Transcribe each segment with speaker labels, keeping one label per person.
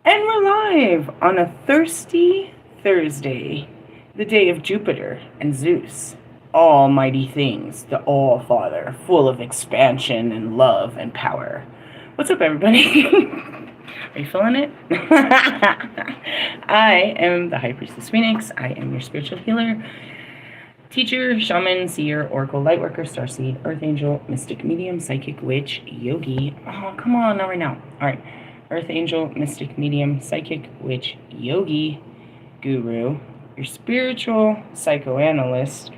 Speaker 1: And we're live on a thirsty Thursday, the day of Jupiter and Zeus, almighty things, the All-Father, full of expansion and love and power. What's up, everybody? Are you feeling it? I am the High Priestess Phoenix. I am your spiritual healer, teacher, shaman, seer, oracle, lightworker, starseed, earth angel, mystic, medium, psychic, witch, yogi. Oh, come on, not right now. All right. Earth angel, mystic, medium, psychic, witch, yogi, guru, your spiritual psychoanalyst.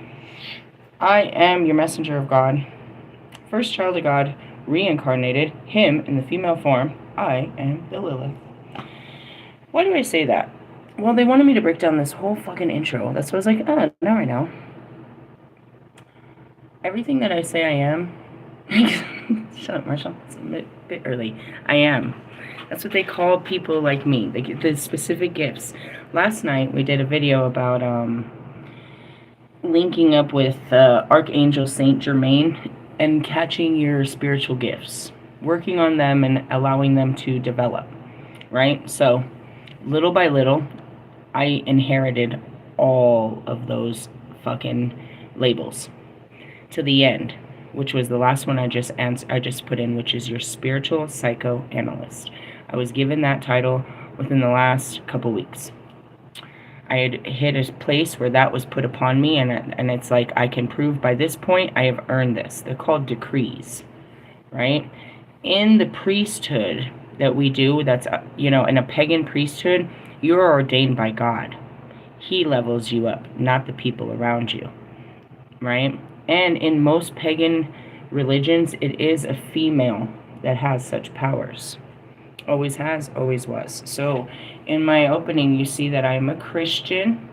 Speaker 1: I am your messenger of God, first child of God, reincarnated, him in the female form. I am the Lilith. Why do I say that? Well, they wanted me to break down this whole fucking intro. That's why I was like, oh, not right now. Everything that I say I am, shut up, Marshall, it's a bit early. I am. That's what they call people like me. They get the specific gifts. Last night we did a video about linking up with Archangel Saint Germain and catching your spiritual gifts, working on them and allowing them to develop, right? So little by little, I inherited all of those fucking labels to the end, which was the last one I just put in, which is your spiritual psychoanalyst. I was given that title within the last couple weeks. I had hit a place where that was put upon me, and it's like I can prove by this point I have earned this. They're called decrees, right? In the priesthood that we do, that's, in a pagan priesthood, you're ordained by God. He levels you up, not the people around you, right? And in most pagan religions, it is a female that has such powers. Always has, always was. So in my opening, you see that I'm a Christian,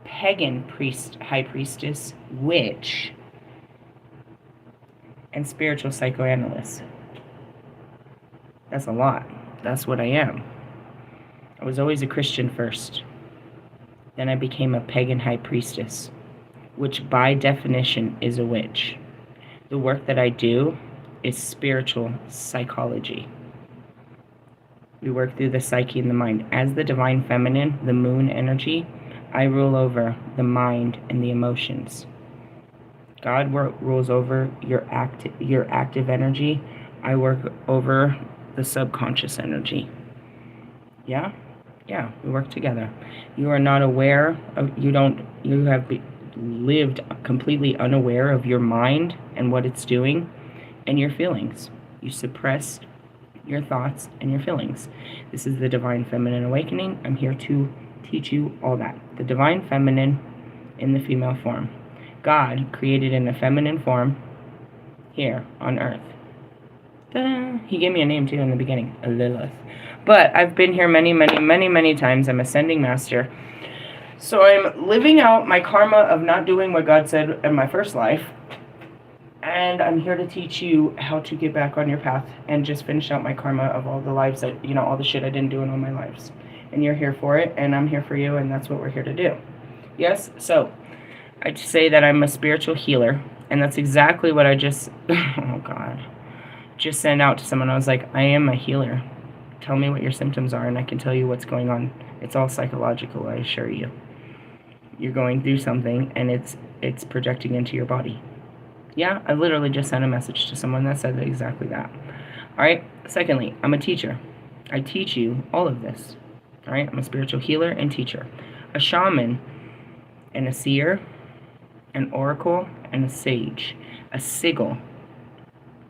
Speaker 1: pagan priest, high priestess, witch, and spiritual psychoanalyst. That's a lot. That's what I am. I was always a Christian first. Then I became a pagan high priestess, which by definition is a witch. The work that I do is spiritual psychology. We work through the psyche and the mind. As the divine feminine, the moon energy, I rule over the mind and the emotions. God rules over your active energy. I work over the subconscious energy. Yeah, we work together. You are not aware of, you have lived completely unaware of your mind and what it's doing and your feelings. You suppress your thoughts and your feelings. This is the Divine Feminine Awakening. I'm here to teach you all that. The Divine Feminine in the female form. God created in a feminine form here on Earth. Ta-da! He gave me a name too in the beginning, Lilith. But I've been here many times. I'm ascending master. So I'm living out my karma of not doing what God said in my first life. And I'm here to teach you how to get back on your path and just finish out my karma of all the lives that, all the shit I didn't do in all my lives. And you're here for it, and I'm here for you, and that's what we're here to do. Yes? So, I say that I'm a spiritual healer, and that's exactly what I just, oh God, just sent out to someone. I was like, I am a healer. Tell me what your symptoms are, and I can tell you what's going on. It's all psychological, I assure you. You're going through something, and it's projecting into your body. Yeah, I literally just sent a message to someone that said exactly that. All right. Secondly, I'm a teacher. I teach you all of this. All right. I'm a spiritual healer and teacher, a shaman, and a seer, an oracle, and a sage, a sigil.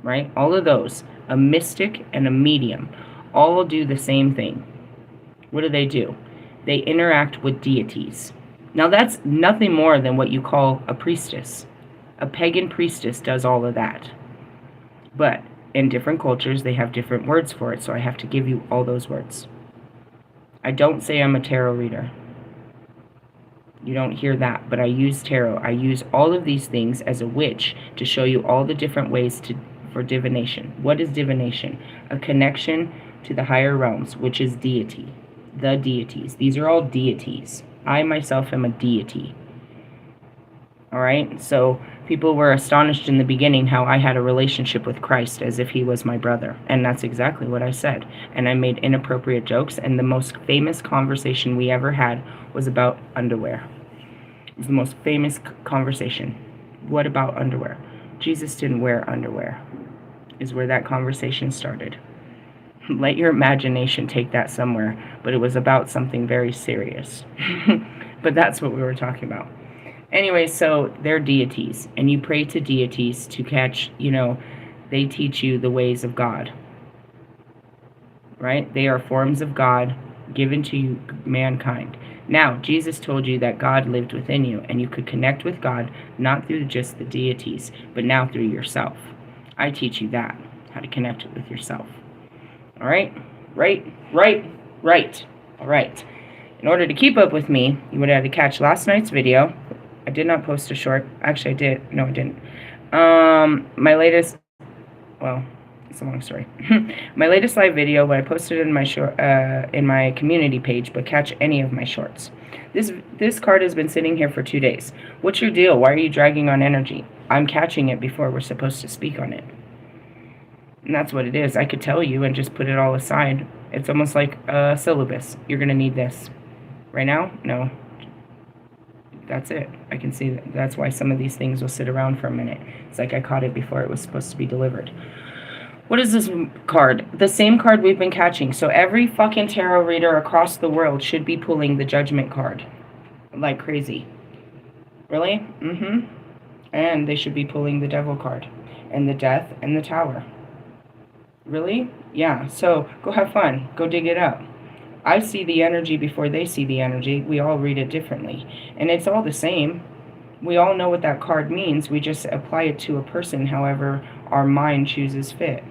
Speaker 1: Right. All of those, a mystic and a medium, all do the same thing. What do? They interact with deities. Now that's nothing more than what you call a priestess. A pagan priestess does all of that. But in different cultures, they have different words for it, so I have to give you all those words. I don't say I'm a tarot reader. You don't hear that, but I use tarot. I use all of these things as a witch to show you all the different ways for divination. What is divination? A connection to the higher realms, which is deity. The deities. These are all deities. I myself am a deity. All right? So People were astonished in the beginning how I had a relationship with Christ as if he was my brother. And that's exactly what I said. And I made inappropriate jokes, and the most famous conversation we ever had was about underwear. It was the most famous conversation. What about underwear? Jesus didn't wear underwear, is where that conversation started. Let your imagination take that somewhere, but it was about something very serious. But that's what we were talking about. Anyway, so they're deities, and you pray to deities to catch, they teach you the ways of God, right? They are forms of God given to mankind. Now, Jesus told you that God lived within you, and you could connect with God not through just the deities, but now through yourself. I teach you that, how to connect with yourself. All right? Right. All right. In order to keep up with me, you would have to catch last night's video. I did not post a short. Actually, I did. No, I didn't. My latest, well, it's a long story. My latest live video, what I posted in my community page, but catch any of my shorts. This card has been sitting here for 2 days. What's your deal? Why are you dragging on energy? I'm catching it before we're supposed to speak on it. And that's what it is. I could tell you and just put it all aside. It's almost like a syllabus. You're going to need this. Right now? No. That's it. I can see that. That's why some of these things will sit around for a minute. It's like I caught it before it was supposed to be delivered. What is this card? The same card we've been catching. So every fucking tarot reader across the world should be pulling the Judgment card. Like crazy. Really? Mm-hmm. And they should be pulling the Devil card. And the Death and the Tower. Really? Yeah. So go have fun. Go dig it up. I see the energy before they see the energy. We all read it differently. And it's all the same. We all know what that card means. We just apply it to a person however our mind chooses fit.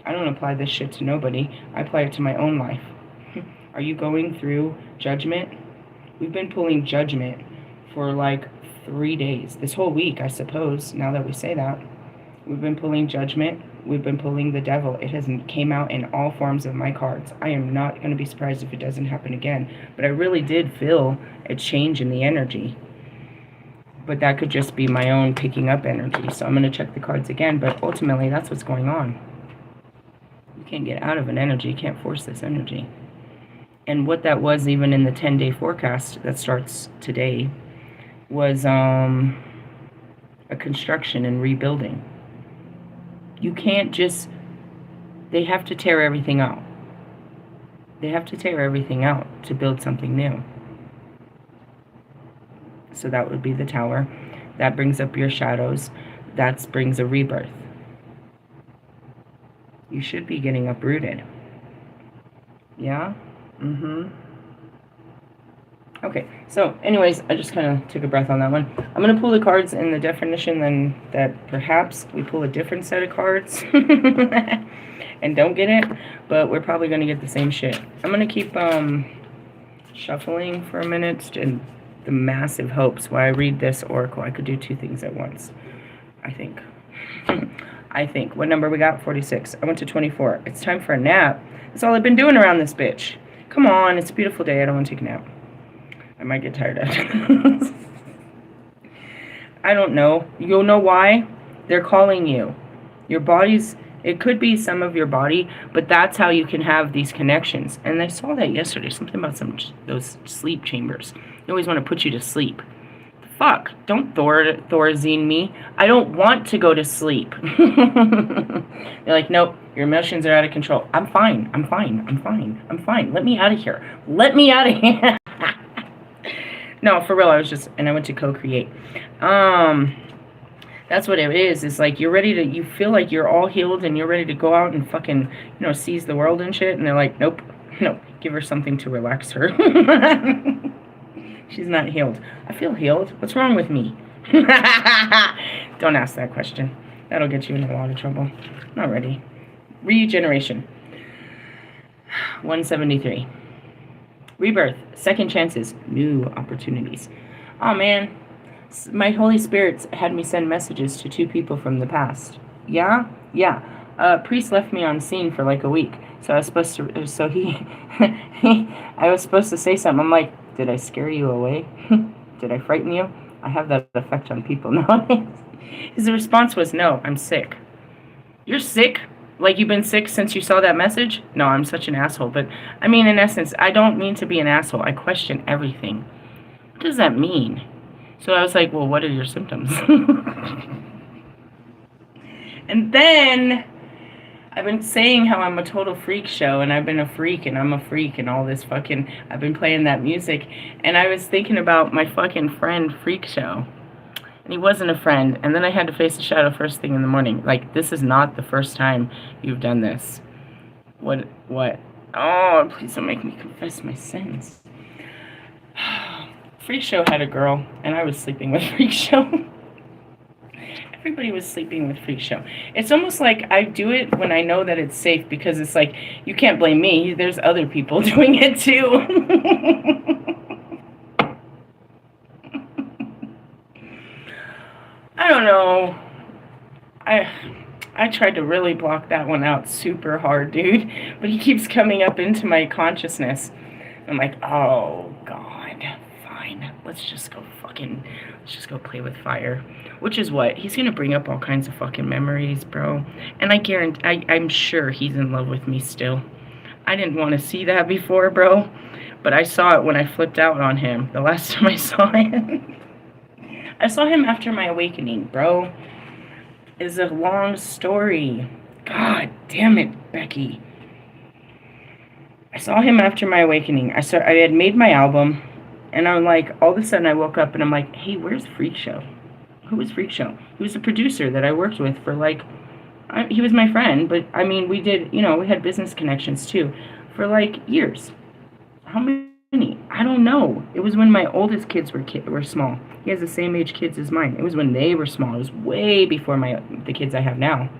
Speaker 1: I don't apply this shit to nobody. I apply it to my own life. Are you going through Judgment? We've been pulling Judgment for like 3 days. This whole week, I suppose, now that we say that. We've been pulling Judgment. We've been pulling the Devil. It has came out in all forms of my cards. I am not going to be surprised if it doesn't happen again. But I really did feel a change in the energy. But that could just be my own picking up energy. So I'm going to check the cards again. But ultimately, that's what's going on. You can't get out of an energy. You can't force this energy. And what that was, even in the 10-day forecast that starts today, was a construction and rebuilding. You can't just, they have to tear everything out. They have to tear everything out to build something new. So that would be the Tower. That brings up your shadows. That brings a rebirth. You should be getting uprooted. Yeah? Mm-hmm. Okay, so anyways, I just kind of took a breath on that one. I'm going to pull the cards in the definition then that perhaps we pull a different set of cards and don't get it, but we're probably going to get the same shit. I'm going to keep shuffling for a minute and the massive hopes. While I read this oracle, I could do 2 things at once, I think. I think. What number we got? 46. I went to 24. It's time for a nap. That's all I've been doing around this bitch. Come on, it's a beautiful day. I don't want to take a nap. I might get tired after this. I don't know. You'll know why. They're calling you. Your body's, it could be some of your body, but that's how you can have these connections. And I saw that yesterday. Something about those sleep chambers. They always want to put you to sleep. Fuck. Don't Thorazine me. I don't want to go to sleep. They're like, nope, your emotions are out of control. I'm fine. I'm fine. I'm fine. I'm fine. Let me out of here. Let me out of here. No, for real, I went to co-create. That's what it is. It's like you feel like you're all healed and you're ready to go out and fucking, seize the world and shit. And they're like, nope, give her something to relax her. She's not healed. I feel healed. What's wrong with me? Don't ask that question. That'll get you in a lot of trouble. Not ready. Regeneration. 173. Rebirth, second chances, new opportunities. Oh man, my Holy Spirit had me send messages to 2 people from the past. Yeah. Priest left me on scene for like a week, so I was supposed to. I was supposed to say something. I'm like, did I scare you away? Did I frighten you? I have that effect on people nowadays. His response was, no, I'm sick. You're sick? Like you've been sick since you saw that message? No, I'm such an asshole. But, I mean, in essence, I don't mean to be an asshole. I question everything. What does that mean? So I was like, well, what are your symptoms? And then I've been saying how I'm a total freak show, and I've been a freak, and I'm a freak, and all this fucking, I've been playing that music, and I was thinking about my fucking friend Freak Show, and he wasn't a friend, and then I had to face the shadow first thing in the morning. Like, this is not the first time you've done this. What? Oh, please don't make me confess my sins. Freak Show had a girl, and I was sleeping with Freak Show. Everybody was sleeping with Freak Show. It's almost like I do it when I know that it's safe, because it's like, you can't blame me. There's other people doing it too. I don't know. I tried to really block that one out super hard, dude. But he keeps coming up into my consciousness. I'm like, oh, God, fine. Let's just go play with fire. Which is what? He's going to bring up all kinds of fucking memories, bro. And I'm sure he's in love with me still. I didn't want to see that before, bro. But I saw it when I flipped out on him. The last time I saw him. I saw him after my awakening, bro. It's a long story. God damn it, Becky. I saw him after my awakening. I had made my album. And I'm like, all of a sudden I woke up and I'm like, hey, where's Freak Show? Who was Freak Show? He was a producer that I worked with for like, he was my friend, but I mean, we did, we had business connections too, for like years. How many? I don't know. It was when my oldest kids were small. He has the same age kids as mine. It was when they were small. It was way before the kids I have now.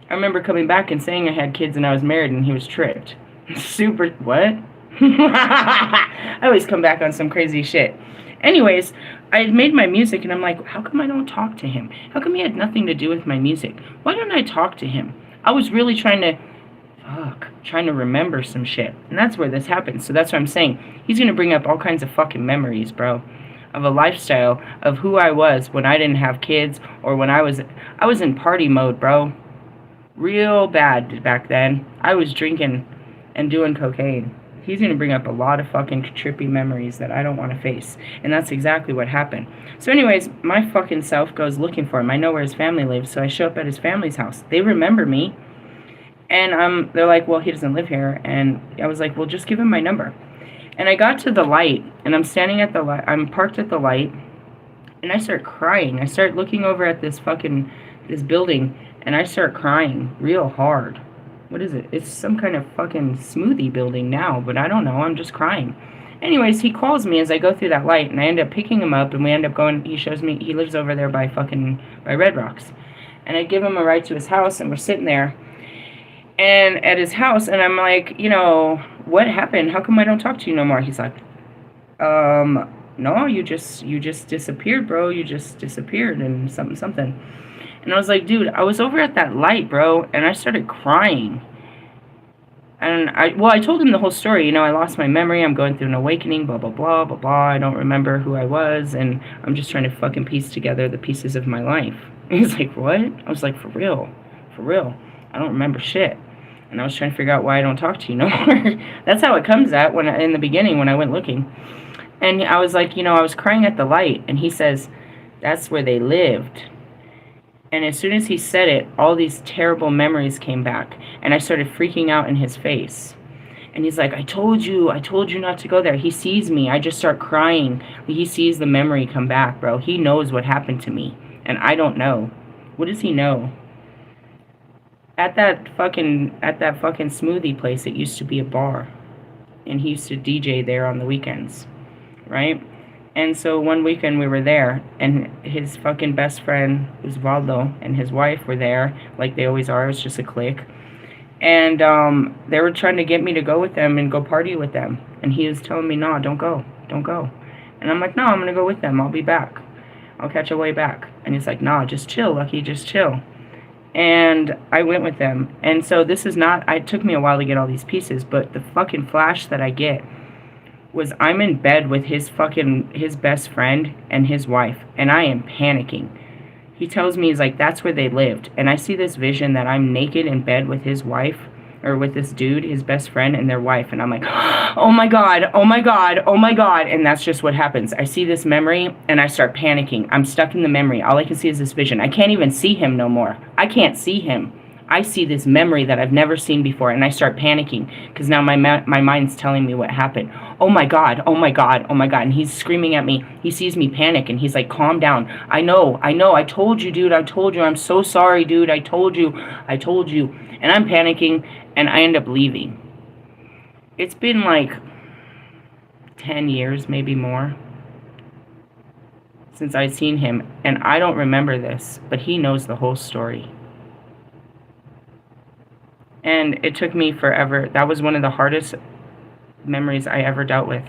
Speaker 1: I remember coming back and saying I had kids and I was married, and he was tripped. Super, what? I always come back on some crazy shit. Anyways, I had made my music, and I'm like, how come I don't talk to him? How come he had nothing to do with my music? Why don't I talk to him? I was really trying to remember some shit. And that's where this happened. So that's what I'm saying. He's going to bring up all kinds of fucking memories, bro, of a lifestyle of who I was when I didn't have kids, or when I was in party mode, bro. Real bad back then. I was drinking and doing cocaine. He's going to bring up a lot of fucking trippy memories that I don't want to face. And that's exactly what happened. So anyways, my fucking self goes looking for him. I know where his family lives, so I show up at his family's house. They remember me. And they're like, well, he doesn't live here. And I was like, well, just give him my number. And I got to the light, and I'm standing at the light. I'm parked at the light, and I start crying. I start looking over at this building, and I start crying real hard. What is it? It's some kind of fucking smoothie building now, but I don't know. I'm just crying. Anyways, he calls me as I go through that light, and I end up picking him up, and we end up going, he shows me, he lives over there by Red Rocks. And I give him a ride to his house, and we're sitting there, and at his house, and I'm like, what happened? How come I don't talk to you no more? He's like, no, you just disappeared, bro. You just disappeared, and something. And I was like, dude, I was over at that light, bro, and I started crying. And I told him the whole story. I lost my memory. I'm going through an awakening, blah, blah, blah, blah, blah. I don't remember who I was, and I'm just trying to fucking piece together the pieces of my life. And he's like, what? I was like, for real. I don't remember shit. And I was trying to figure out why I don't talk to you no more. That's how it comes at in the beginning when I went looking. And I was like, I was crying at the light, and he says, that's where they lived. And as soon as he said it, all these terrible memories came back, and I started freaking out in his face. And he's like, I told you not to go there. He sees me. I just start crying. He sees the memory come back, bro. He knows what happened to me, and I don't know. What does he know? At that fucking smoothie place, it used to be a bar, and he used to DJ there on the weekends, right? And so one weekend we were there, and his fucking best friend, Osvaldo, and his wife were there, like they always are. It's just a clique. And they were trying to get me to go with them and go party with them. And he was telling me, no, don't go. And I'm like, no, I'm going to go with them. I'll be back. I'll catch a way back. And he's like, nah, just chill, Lucky, just chill. And I went with them. And so this is not, it took me a while to get all these pieces, but the fucking flash that I get was I'm in bed with his best friend and his wife, and I am panicking. He tells me, he's like, that's where they lived. And I see this vision that I'm naked in bed with his wife, or with this dude, his best friend, and their wife. And I'm like, oh my God, oh my God, oh my God. And that's just what happens. I see this memory, and I start panicking. I'm stuck in the memory. All I can see is this vision. I can't even see him no more. I can't see him. I see this memory that I've never seen before, and I start panicking because now my mind's telling me what happened. Oh my God, oh my God, oh my God. And he's screaming at me. He sees me panic, and he's like, calm down. I know, I told you, dude, I told you. I'm so sorry, dude. I told you. And I'm panicking, and I end up leaving. It's been like 10 years, maybe more, since I've seen him, and I don't remember this, but he knows the whole story. And it took me forever. That was one of the hardest memories I ever dealt with.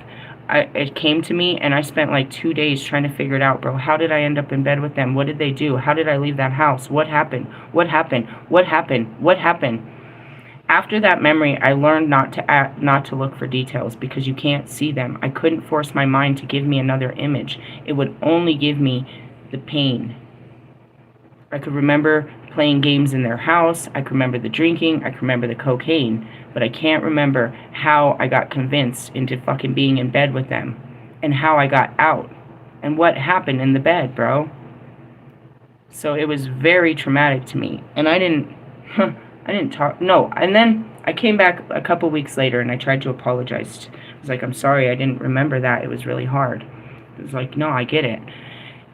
Speaker 1: It came to me, and I spent like 2 days trying to figure it out, bro. How did I end up in bed with them? What did they do? How did I leave that house? What happened? What happened? What happened? What happened? After that memory, I learned not to look for details because you can't see them. I couldn't force my mind to give me another image. It would only give me the pain. I could remember playing games in their house. I could remember the drinking. I could remember the cocaine. But I can't remember how I got convinced into fucking being in bed with them. And how I got out. And what happened in the bed, bro. So it was very traumatic to me. And I didn't talk. No. And then I came back a couple weeks later and I tried to apologize. I was like, I'm sorry, I didn't remember that. It was really hard. It was like, no, I get it.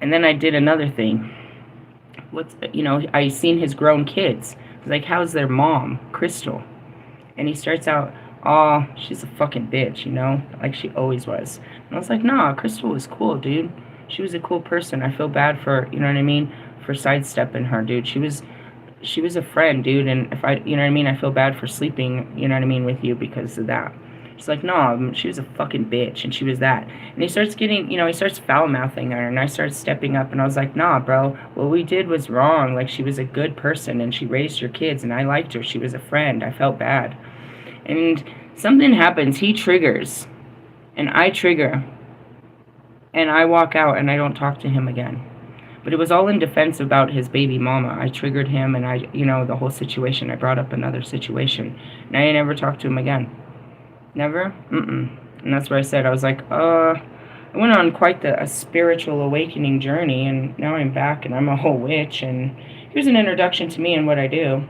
Speaker 1: And then I did another thing. I seen his grown kids. I was like, how's their mom, Crystal? And he starts out, oh, she's a fucking bitch, like she always was. And I was like, nah, Crystal was cool, dude. She was a cool person. I feel bad for, for sidestepping her, dude. She was a friend, dude, and if I feel bad for sleeping, with you because of that. She's like, no, she was a fucking bitch, and she was that. And he starts getting, he starts foul-mouthing her, and I start stepping up, and I was like, nah, bro, what we did was wrong. Like, she was a good person, and she raised your kids, and I liked her. She was a friend. I felt bad. And something happens. He triggers, and I trigger, and I walk out, and I don't talk to him again. But it was all in defense about his baby mama. I triggered him, and the whole situation. I brought up another situation, and I never talked to him again. Never? And that's where I said, I was like, I went on quite a spiritual awakening journey, and now I'm back, and I'm a whole witch, and here's an introduction to me and what I do.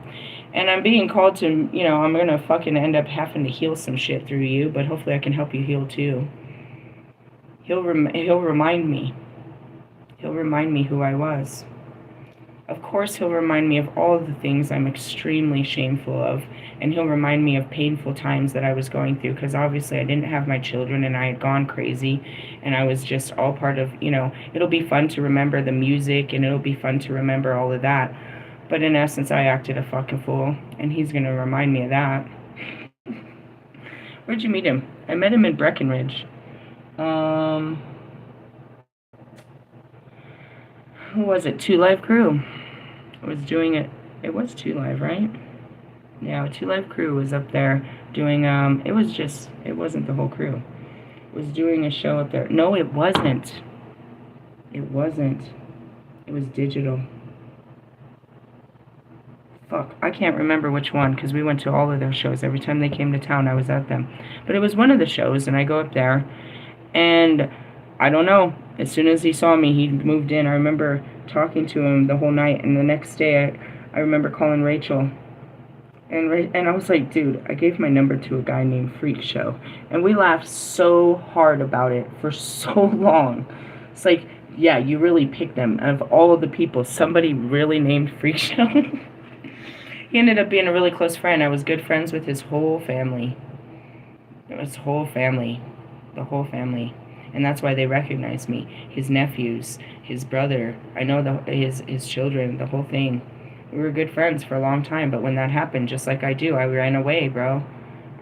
Speaker 1: And I'm being called to, I'm going to fucking end up having to heal some shit through you, but hopefully I can help you heal too. He'll remind me. He'll remind me who I was. Of course, he'll remind me of all of the things I'm extremely shameful of, and he'll remind me of painful times that I was going through, because obviously I didn't have my children, and I had gone crazy, and I was just all part of, it'll be fun to remember the music, and it'll be fun to remember all of that, but in essence, I acted a fucking fool, and he's going to remind me of that. Where'd you meet him? I met him in Breckenridge. Who was it? 2 Live Crew. I was doing it. It was 2 Live, right? Yeah, 2 Live Crew was up there doing, it wasn't the whole crew. It was doing a show up there. No, it wasn't. It was digital. Fuck, I can't remember which one, because we went to all of their shows. Every time they came to town, I was at them. But it was one of the shows, and I go up there, and I don't know. As soon as he saw me, he moved in. I remember talking to him the whole night, and the next day, I remember calling Rachel. And I was like, dude, I gave my number to a guy named Freak Show. And we laughed so hard about it for so long. It's like, yeah, you really picked them. Out of all of the people, somebody really named Freak Show. He ended up being a really close friend. I was good friends with his whole family. His whole family. The whole family. And that's why they recognized me. His nephews, his brother, I know his children, the whole thing. We were good friends for a long time, but when that happened, just like I do, I ran away, bro.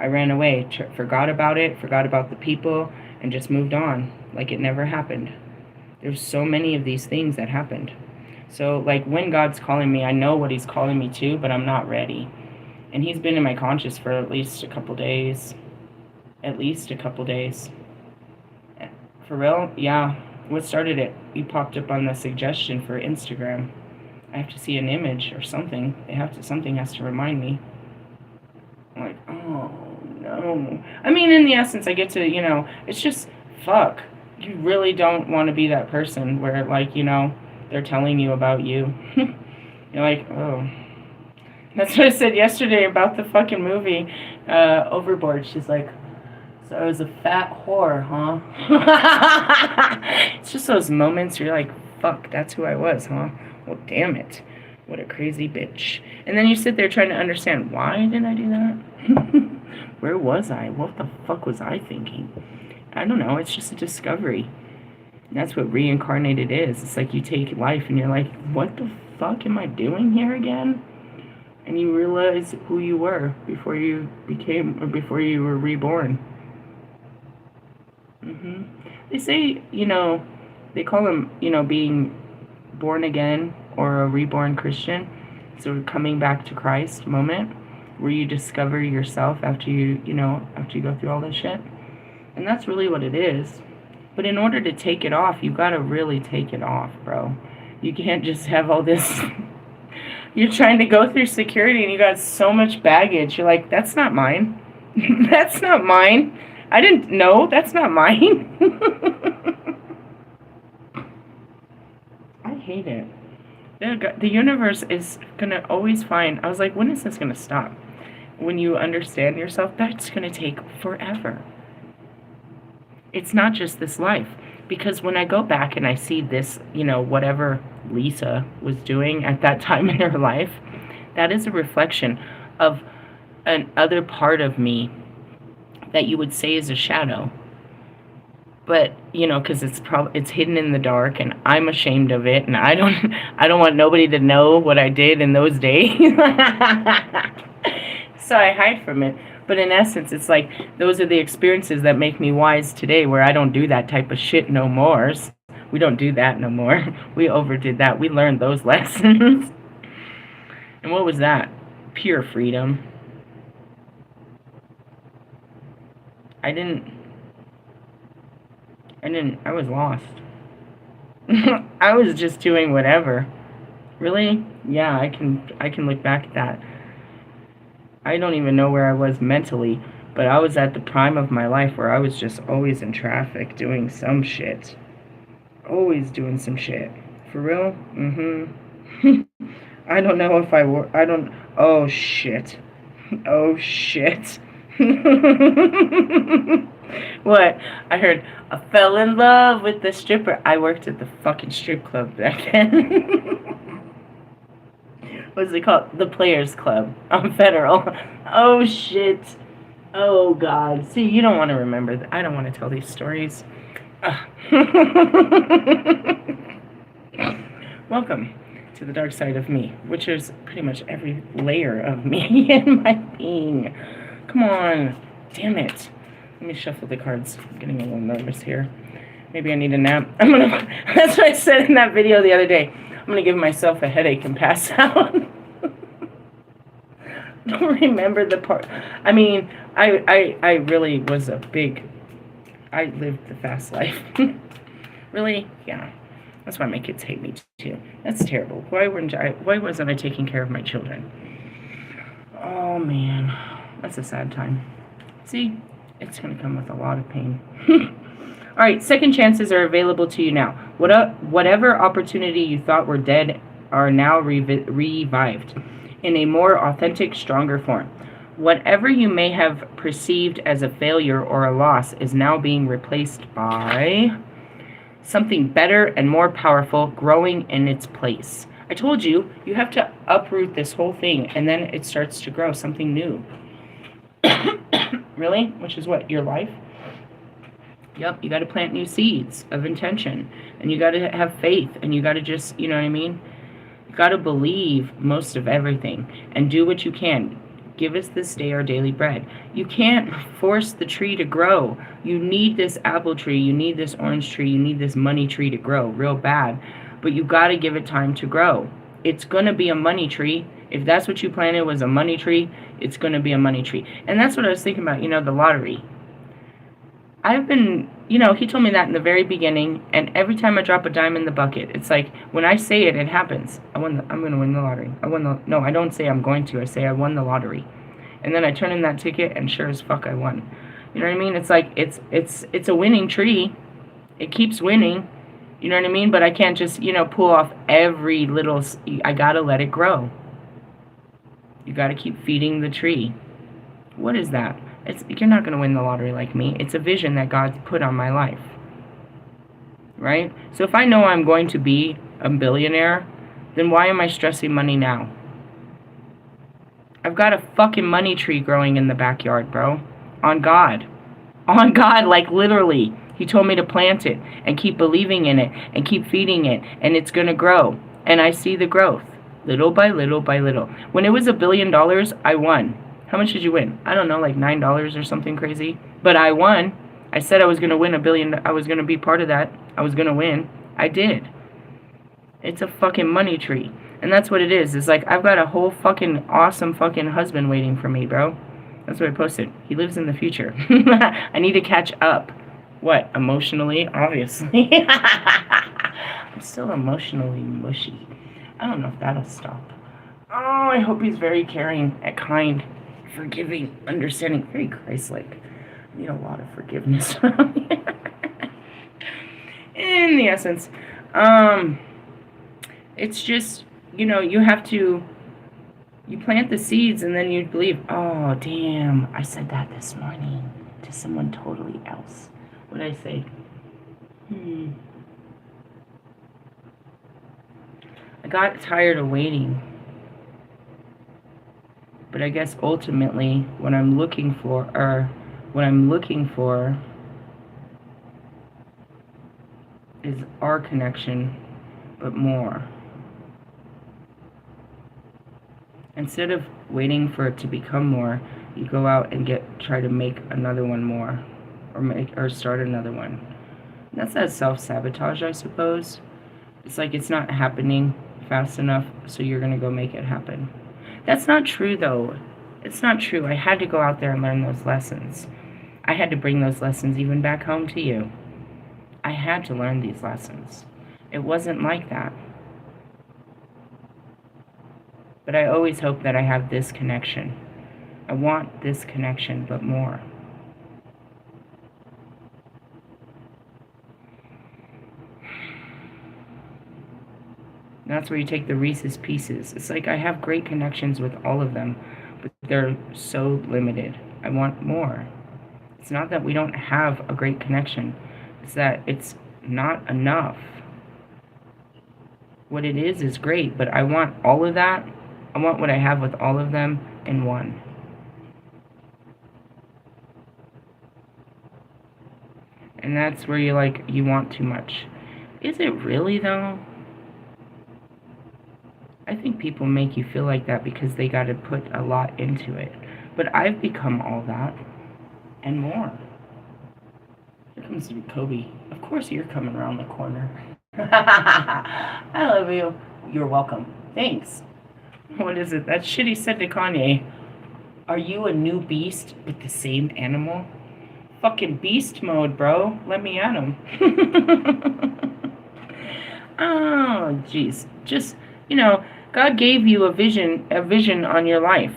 Speaker 1: I ran away, forgot about it, forgot about the people, and just moved on, like it never happened. There's so many of these things that happened. So, like, when God's calling me, I know what he's calling me to, but I'm not ready. And he's been in my conscious for at least a couple days. At least a couple days. For real? Yeah. What started it? You popped up on the suggestion for Instagram. I have to see an image or something. Something has to remind me. I'm like, oh no. I mean, in the essence, I get to, it's just fuck. You really don't want to be that person where, like, they're telling you about you. You're like, oh. That's what I said yesterday about the fucking movie, Overboard. She's like, so I was a fat whore, huh? It's just those moments where you're like, fuck, that's who I was, huh? Well, damn it. What a crazy bitch. And then you sit there trying to understand, why did I do that? Where was I? What the fuck was I thinking? I don't know. It's just a discovery. And that's what reincarnated is. It's like you take life and you're like, what the fuck am I doing here again? And you realize who you were before you were reborn. They say, they call them, being born again or a reborn Christian. So coming back to Christ moment where you discover yourself after you go through all this shit. And that's really what it is. But in order to take it off, you gotta really take it off, bro. You can't just have all this. You're trying to go through security and you got so much baggage. You're like, that's not mine. That's not mine. I didn't know. That's not mine. I hate it. The universe is going to always find. I was like, when is this going to stop? When you understand yourself, that's going to take forever. It's not just this life. Because when I go back and I see this, whatever Lisa was doing at that time in her life, that is a reflection of an other part of me that you would say is a shadow. But, because it's hidden in the dark and I'm ashamed of it and I don't want nobody to know what I did in those days. So I hide from it. But in essence, it's like those are the experiences that make me wise today, where I don't do that type of shit no more. We don't do that no more. We overdid that. We learned those lessons. And what was that? Pure freedom. I was lost. I was just doing whatever. Really? Yeah, I can look back at that. I don't even know where I was mentally, but I was at the prime of my life where I was just always in traffic doing some shit. Always doing some shit. For real? I don't know if oh shit. Oh shit. What? I heard, I fell in love with the stripper. I worked at the fucking strip club back then. What's it called? The Players Club on Federal. Oh, shit. Oh, God. See, you don't want to remember that. I don't want to tell these stories. Welcome to the dark side of me, which is pretty much every layer of me in my being. Come on. Damn it. Let me shuffle the cards. I'm getting a little nervous here. Maybe I need a nap. That's what I said in that video the other day. I'm going to give myself a headache and pass out. Don't remember the part. I mean, I really was I lived the fast life. Really? Yeah. That's why my kids hate me too. That's terrible. Why wasn't I taking care of my children? Oh, man. That's a sad time. See? It's going to come with a lot of pain. All right, second chances are available to you now. Whatever opportunity you thought were dead are now revived in a more authentic, stronger form. Whatever you may have perceived as a failure or a loss is now being replaced by something better and more powerful growing in its place. I told you, you have to uproot this whole thing, and then it starts to grow something new. Really? Which is what? Your life? Yep, you got to plant new seeds of intention, and you got to have faith, and you got to just, you know what I mean? You got to believe most of everything, and do what you can. Give us this day our daily bread. You can't force the tree to grow. You need this apple tree, you need this orange tree, you need this money tree to grow real bad, but you got to give it time to grow. It's going to be a money tree. If that's what you planted was a money tree, it's going to be a money tree. And that's what I was thinking about, the lottery. I've been, you know, he told me that in the very beginning, and every time I drop a dime in the bucket, it's like, when I say it, it happens. I'm going to win the lottery. No, I don't say I'm going to. I say I won the lottery. And then I turn in that ticket, and sure as fuck I won. You know what I mean? It's like, it's a winning tree. It keeps winning. You know what I mean? But I can't just, you know, pull off every little, I gotta let it grow. You gotta keep feeding the tree. What is that? You're not going to win the lottery like me. It's a vision that God's put on my life. Right? So if I know I'm going to be a billionaire, then why am I stressing money now? I've got a fucking money tree growing in the backyard, bro. On God. On God, like literally. He told me to plant it and keep believing in it and keep feeding it, and it's going to grow. And I see the growth. Little by little by little. When it was $1 billion, I won. How much did you win? I don't know, like $9 or something crazy. But I won. I said I was going to win $1 billion. I was going to be part of that. I was going to win. I did. It's a fucking money tree. And that's what it is. It's like, I've got a whole fucking awesome fucking husband waiting for me, bro. That's what I posted. He lives in the future. I need to catch up. What? Emotionally? Obviously. I'm still emotionally mushy. I don't know if that'll stop. Oh, I hope he's very caring and kind. Forgiving, understanding, very Christ-like. I need a lot of forgiveness. In the essence, it's just, you know, you plant the seeds and then you believe, oh, damn, I said that this morning to someone totally else. What did I say? I got tired of waiting. But I guess ultimately, what I'm looking for is our connection, but more. Instead of waiting for it to become more, you go out and try to make another one more, or start another one. And that's that self-sabotage, I suppose. It's like it's not happening fast enough, so you're gonna go make it happen. That's not true, though. It's not true. I had to go out there and learn those lessons. I had to bring those lessons even back home to you. I had to learn these lessons. It wasn't like that. But I always hope that I have this connection. I want this connection, but more. That's where you take the Reese's Pieces. It's like I have great connections with all of them, but they're so limited. I want more. It's not that we don't have a great connection. It's that it's not enough. What it is great, but I want all of that. I want what I have with all of them in one. And that's where you're like, you want too much. Is it really, though? I think people make you feel like that because they got to put a lot into it. But I've become all that and more. Here comes Kobe. Of course you're coming around the corner. I love you. You're welcome. Thanks. What is it? That shit he said to Kanye. Are you a new beast with the same animal? Fucking beast mode, bro. Let me at him. Oh, jeez. Just, you know, God gave you a vision on your life,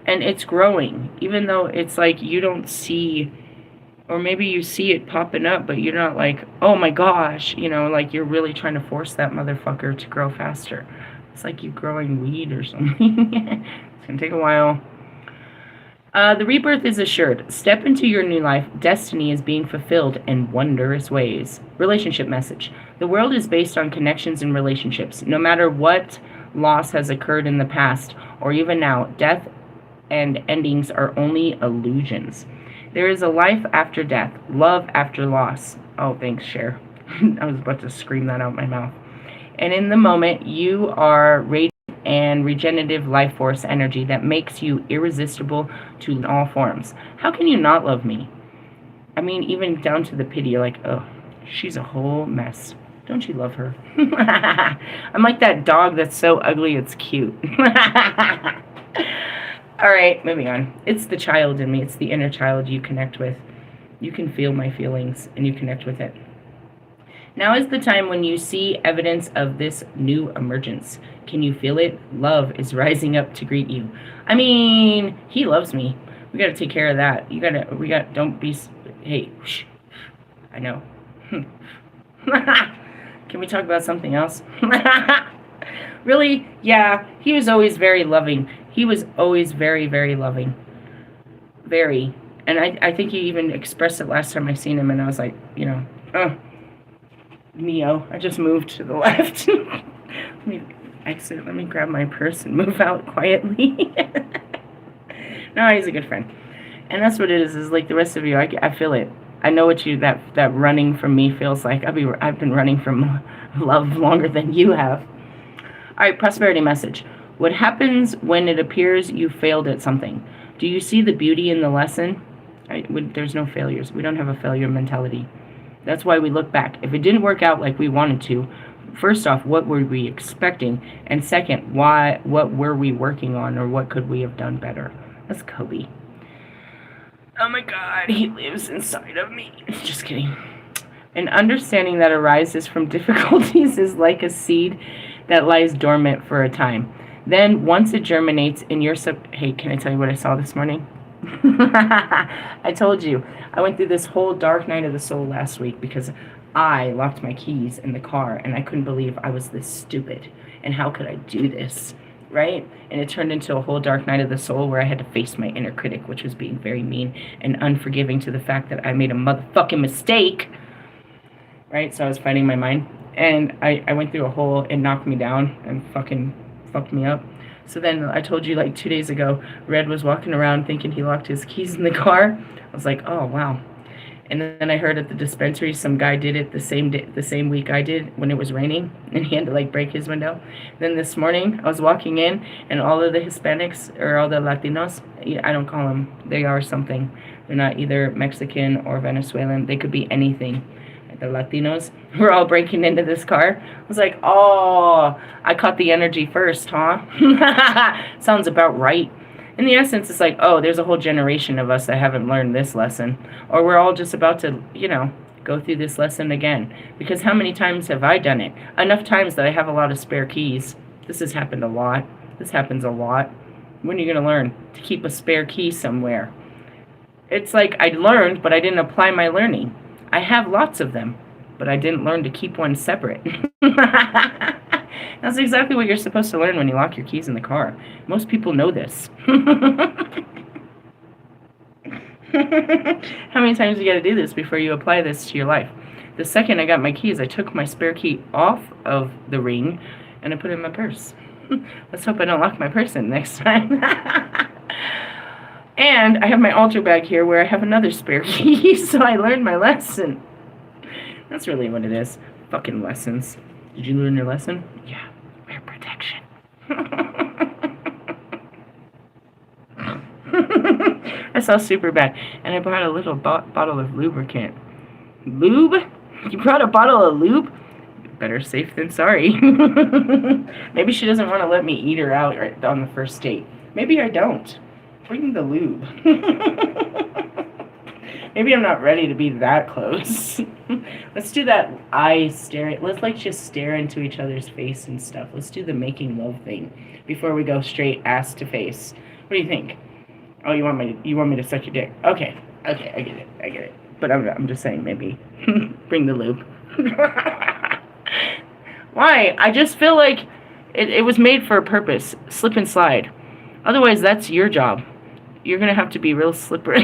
Speaker 1: and it's growing, even though it's like you don't see, or maybe you see it popping up, but you're not like, oh my gosh, you know, like you're really trying to force that motherfucker to grow faster. It's like you growing weed or something. It's gonna take a while. The rebirth is assured. Step into your new life. Destiny is being fulfilled in wondrous ways. Relationship message. The world is based on connections and relationships. No matter what loss has occurred in the past, or even now, death and endings are only illusions. There is a life after death, love after loss. Oh, thanks, Cher. I was about to scream that out my mouth. And in the moment, you are radiant and regenerative life force energy that makes you irresistible to all forms. How can you not love me? I mean, even down to the pity, you're like, oh, she's a whole mess. Don't you love her? I'm like that dog that's so ugly it's cute. All right, moving on. It's the child in me. It's the inner child you connect with. You can feel my feelings and you connect with it. Now is the time when you see evidence of this new emergence. Can you feel it? Love is rising up to greet you. I mean, he loves me. We gotta take care of that. Don't be, hey, shh. I know. Can we talk about something else? Really? Yeah, he was always very loving. He was always very, very loving. Very. And I think he even expressed it last time I seen him, and I was like, Neo, I just moved to the left. Let me exit. Let me grab my purse and move out quietly. No, he's a good friend. And that's what it is like the rest of you. I feel it. I know what that running from me feels like. I've been running from love longer than you have. All right, prosperity message. What happens when it appears you failed at something? Do you see the beauty in the lesson? There's no failures. We don't have a failure mentality. That's why we look back. If it didn't work out like we wanted to, first off, what were we expecting? And second, what were we working on, or what could we have done better? That's Kobe. Oh my God, he lives inside of me. Just kidding. An understanding that arises from difficulties is like a seed that lies dormant for a time. Then, once it germinates in your Hey, can I tell you what I saw this morning? I told you. I went through this whole dark night of the soul last week because I locked my keys in the car, and I couldn't believe I was this stupid. And how could I do this? Right? And it turned into a whole dark night of the soul where I had to face my inner critic, which was being very mean and unforgiving to the fact that I made a motherfucking mistake. Right? So I was fighting my mind. And I went through a whole, it knocked me down and fucking fucked me up. So then I told you like 2 days ago, Red was walking around thinking he locked his keys in the car. I was like, oh, wow. And then I heard at the dispensary some guy did it the same week I did when it was raining, and he had to like break his window. Then this morning I was walking in, and all of the Hispanics or all the Latinos, I don't call them, they are something. They're not either Mexican or Venezuelan. They could be anything. The Latinos were all breaking into this car. I was like, oh, I caught the energy first, huh? Sounds about right. In the essence, it's like, oh, there's a whole generation of us that haven't learned this lesson. Or we're all just about to, go through this lesson again. Because how many times have I done it? Enough times that I have a lot of spare keys. This has happened a lot. This happens a lot. When are you going to learn to keep a spare key somewhere? It's like I learned, but I didn't apply my learning. I have lots of them, but I didn't learn to keep one separate. That's exactly what you're supposed to learn when you lock your keys in the car. Most people know this. How many times do you got to do this before you apply this to your life? The second I got my keys, I took my spare key off of the ring and I put it in my purse. Let's hope I don't lock my purse in next time. And I have my altar bag here where I have another spare key, so I learned my lesson. That's really what it is. Fucking lessons. Did you learn your lesson? Yeah. Wear protection. That sounds super bad. And I brought a little bottle of lubricant. Lube? You brought a bottle of lube? Better safe than sorry. Maybe she doesn't want to let me eat her out right on the first date. Maybe I don't. Bring the lube. Maybe I'm not ready to be that close. Let's do that eye stare. Let's just stare into each other's face and stuff. Let's do the making love thing before we go straight ass to face. What do you think? Oh, you want me to suck your dick? Okay, I get it. But I'm just saying, maybe bring the lube. Why? I just feel like it was made for a purpose. Slip and slide. Otherwise, that's your job. You're going to have to be real slippery.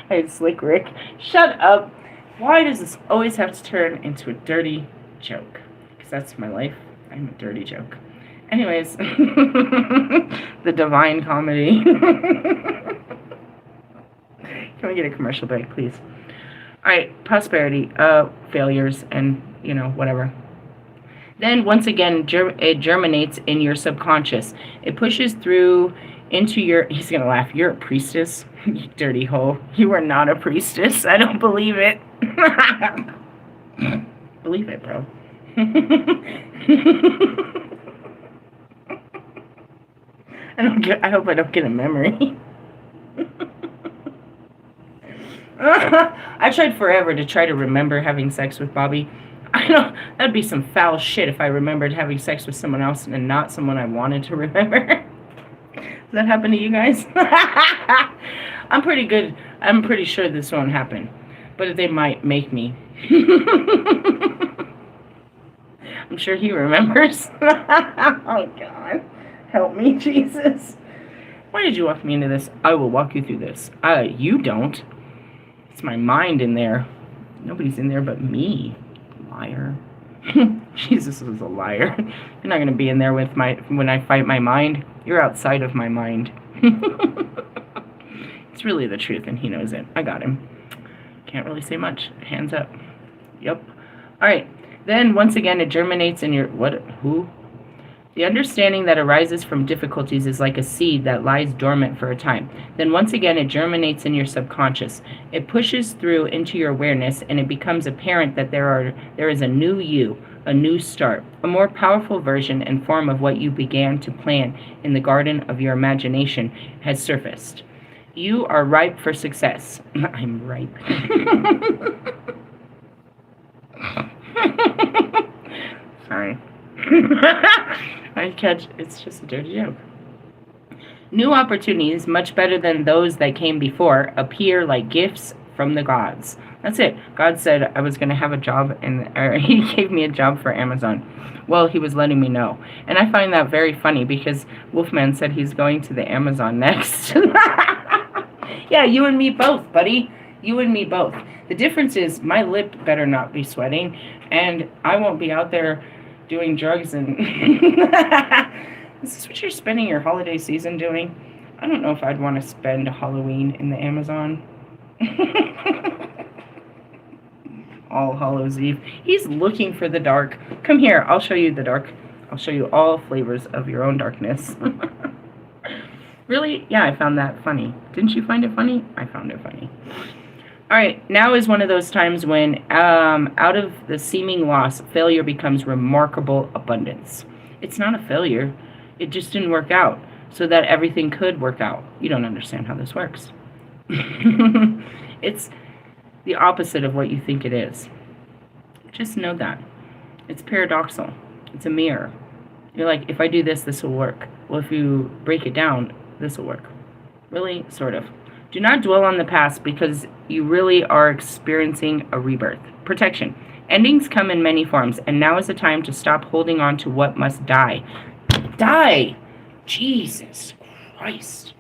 Speaker 1: Hey, Slick Rick. Shut up. Why does this always have to turn into a dirty joke? Because that's my life. I'm a dirty joke. Anyways. The divine comedy. Can we get a commercial break, please? Alright, prosperity, failures, and, whatever. Then, once again, it germinates in your subconscious. It pushes through into your... He's going to laugh. You're a priestess? You dirty hoe. You are not a priestess. I don't believe it. Believe it, bro. I hope I don't get a memory. I tried forever to try to remember having sex with Bobby. I know that'd be some foul shit if I remembered having sex with someone else and not someone I wanted to remember. Does that happen to you guys? I'm pretty good. I'm pretty sure this won't happen. But they might make me. I'm sure he remembers. Oh, God. Help me, Jesus. Why did you walk me into this? I will walk you through this. You don't. It's my mind in there. Nobody's in there but me. Liar. Jesus is a liar. You're not going to be in there with when I fight my mind. You're outside of my mind. It's really the truth, and he knows it. I got him. Can't really say much. Hands up. Yep. All right. Then, once again, it germinates in your... What? Who? The understanding that arises from difficulties is like a seed that lies dormant for a time. Then once again it germinates in your subconscious. It pushes through into your awareness, and it becomes apparent that there is a new you, a new start, a more powerful version and form of what you began to plan in the garden of your imagination has surfaced. You are ripe for success. I'm ripe. Sorry. It's just a dirty joke. New opportunities, much better than those that came before, appear like gifts from the gods. That's it. God said I was going to have a job, and he gave me a job for Amazon. Well, he was letting me know. And I find that very funny because Wolfman said he's going to the Amazon next. Yeah, you and me both, buddy. You and me both. The difference is my lip better not be sweating, and I won't be out there doing drugs and... Is this what you're spending your holiday season doing? I don't know if I'd want to spend Halloween in the Amazon. All Hallows Eve. He's looking for the dark. Come here, I'll show you the dark. I'll show you all flavors of your own darkness. Really? Yeah, I found that funny. Didn't you find it funny? I found it funny. All right, now is one of those times when out of the seeming loss, failure becomes remarkable abundance. It's not a failure. It just didn't work out so that everything could work out. You don't understand how this works. It's the opposite of what you think it is. Just know that. It's paradoxical. It's a mirror. You're like, if I do this, this will work. Well, if you break it down, this will work. Really? Sort of. Do not dwell on the past because you really are experiencing a rebirth. Protection. Endings come in many forms, and now is the time to stop holding on to what must die. Die! Jesus Christ.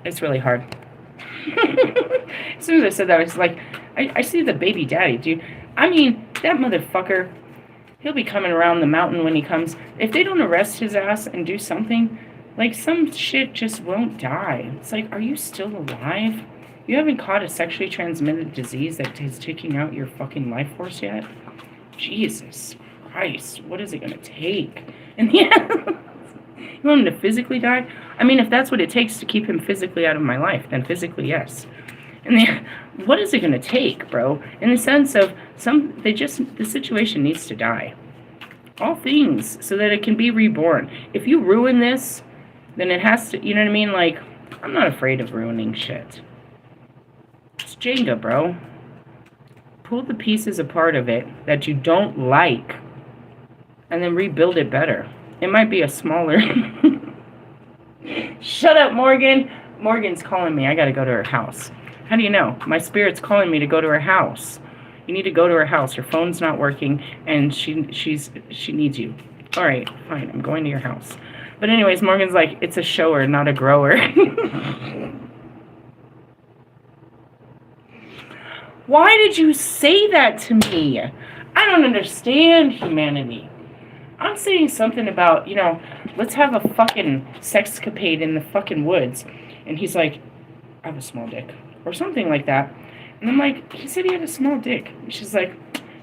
Speaker 1: It's really hard. As soon as I said that, I was like, I see the baby daddy, dude. I mean, that motherfucker, he'll be coming around the mountain when he comes. If they don't arrest his ass and do something, like, some shit just won't die. It's like, are you still alive? You haven't caught a sexually transmitted disease that is taking out your fucking life force yet? Jesus Christ, what is it going to take? And yeah, you want him to physically die? I mean, if that's what it takes to keep him physically out of my life, then physically, yes. And then, what is it going to take, bro? In the sense of, the situation needs to die. All things, so that it can be reborn. If you ruin this, then it has to, you know what I mean? Like, I'm not afraid of ruining shit. It's Jenga, bro. Pull the pieces apart of it that you don't like, and then rebuild it better. It might be a smaller... Shut up, Morgan! Morgan's calling me. I gotta go to her house. How do you know? My spirit's calling me to go to her house. You need to go to her house. Her phone's not working, and she needs you. All right, fine. I'm going to your house. But anyways, Morgan's like, it's a shower, not a grower. Why did you say that to me? I don't understand humanity. I'm saying something about, let's have a fucking sexcapade in the fucking woods. And he's like, I have a small dick. Or something like that. And I'm like, he said he had a small dick. And she's like,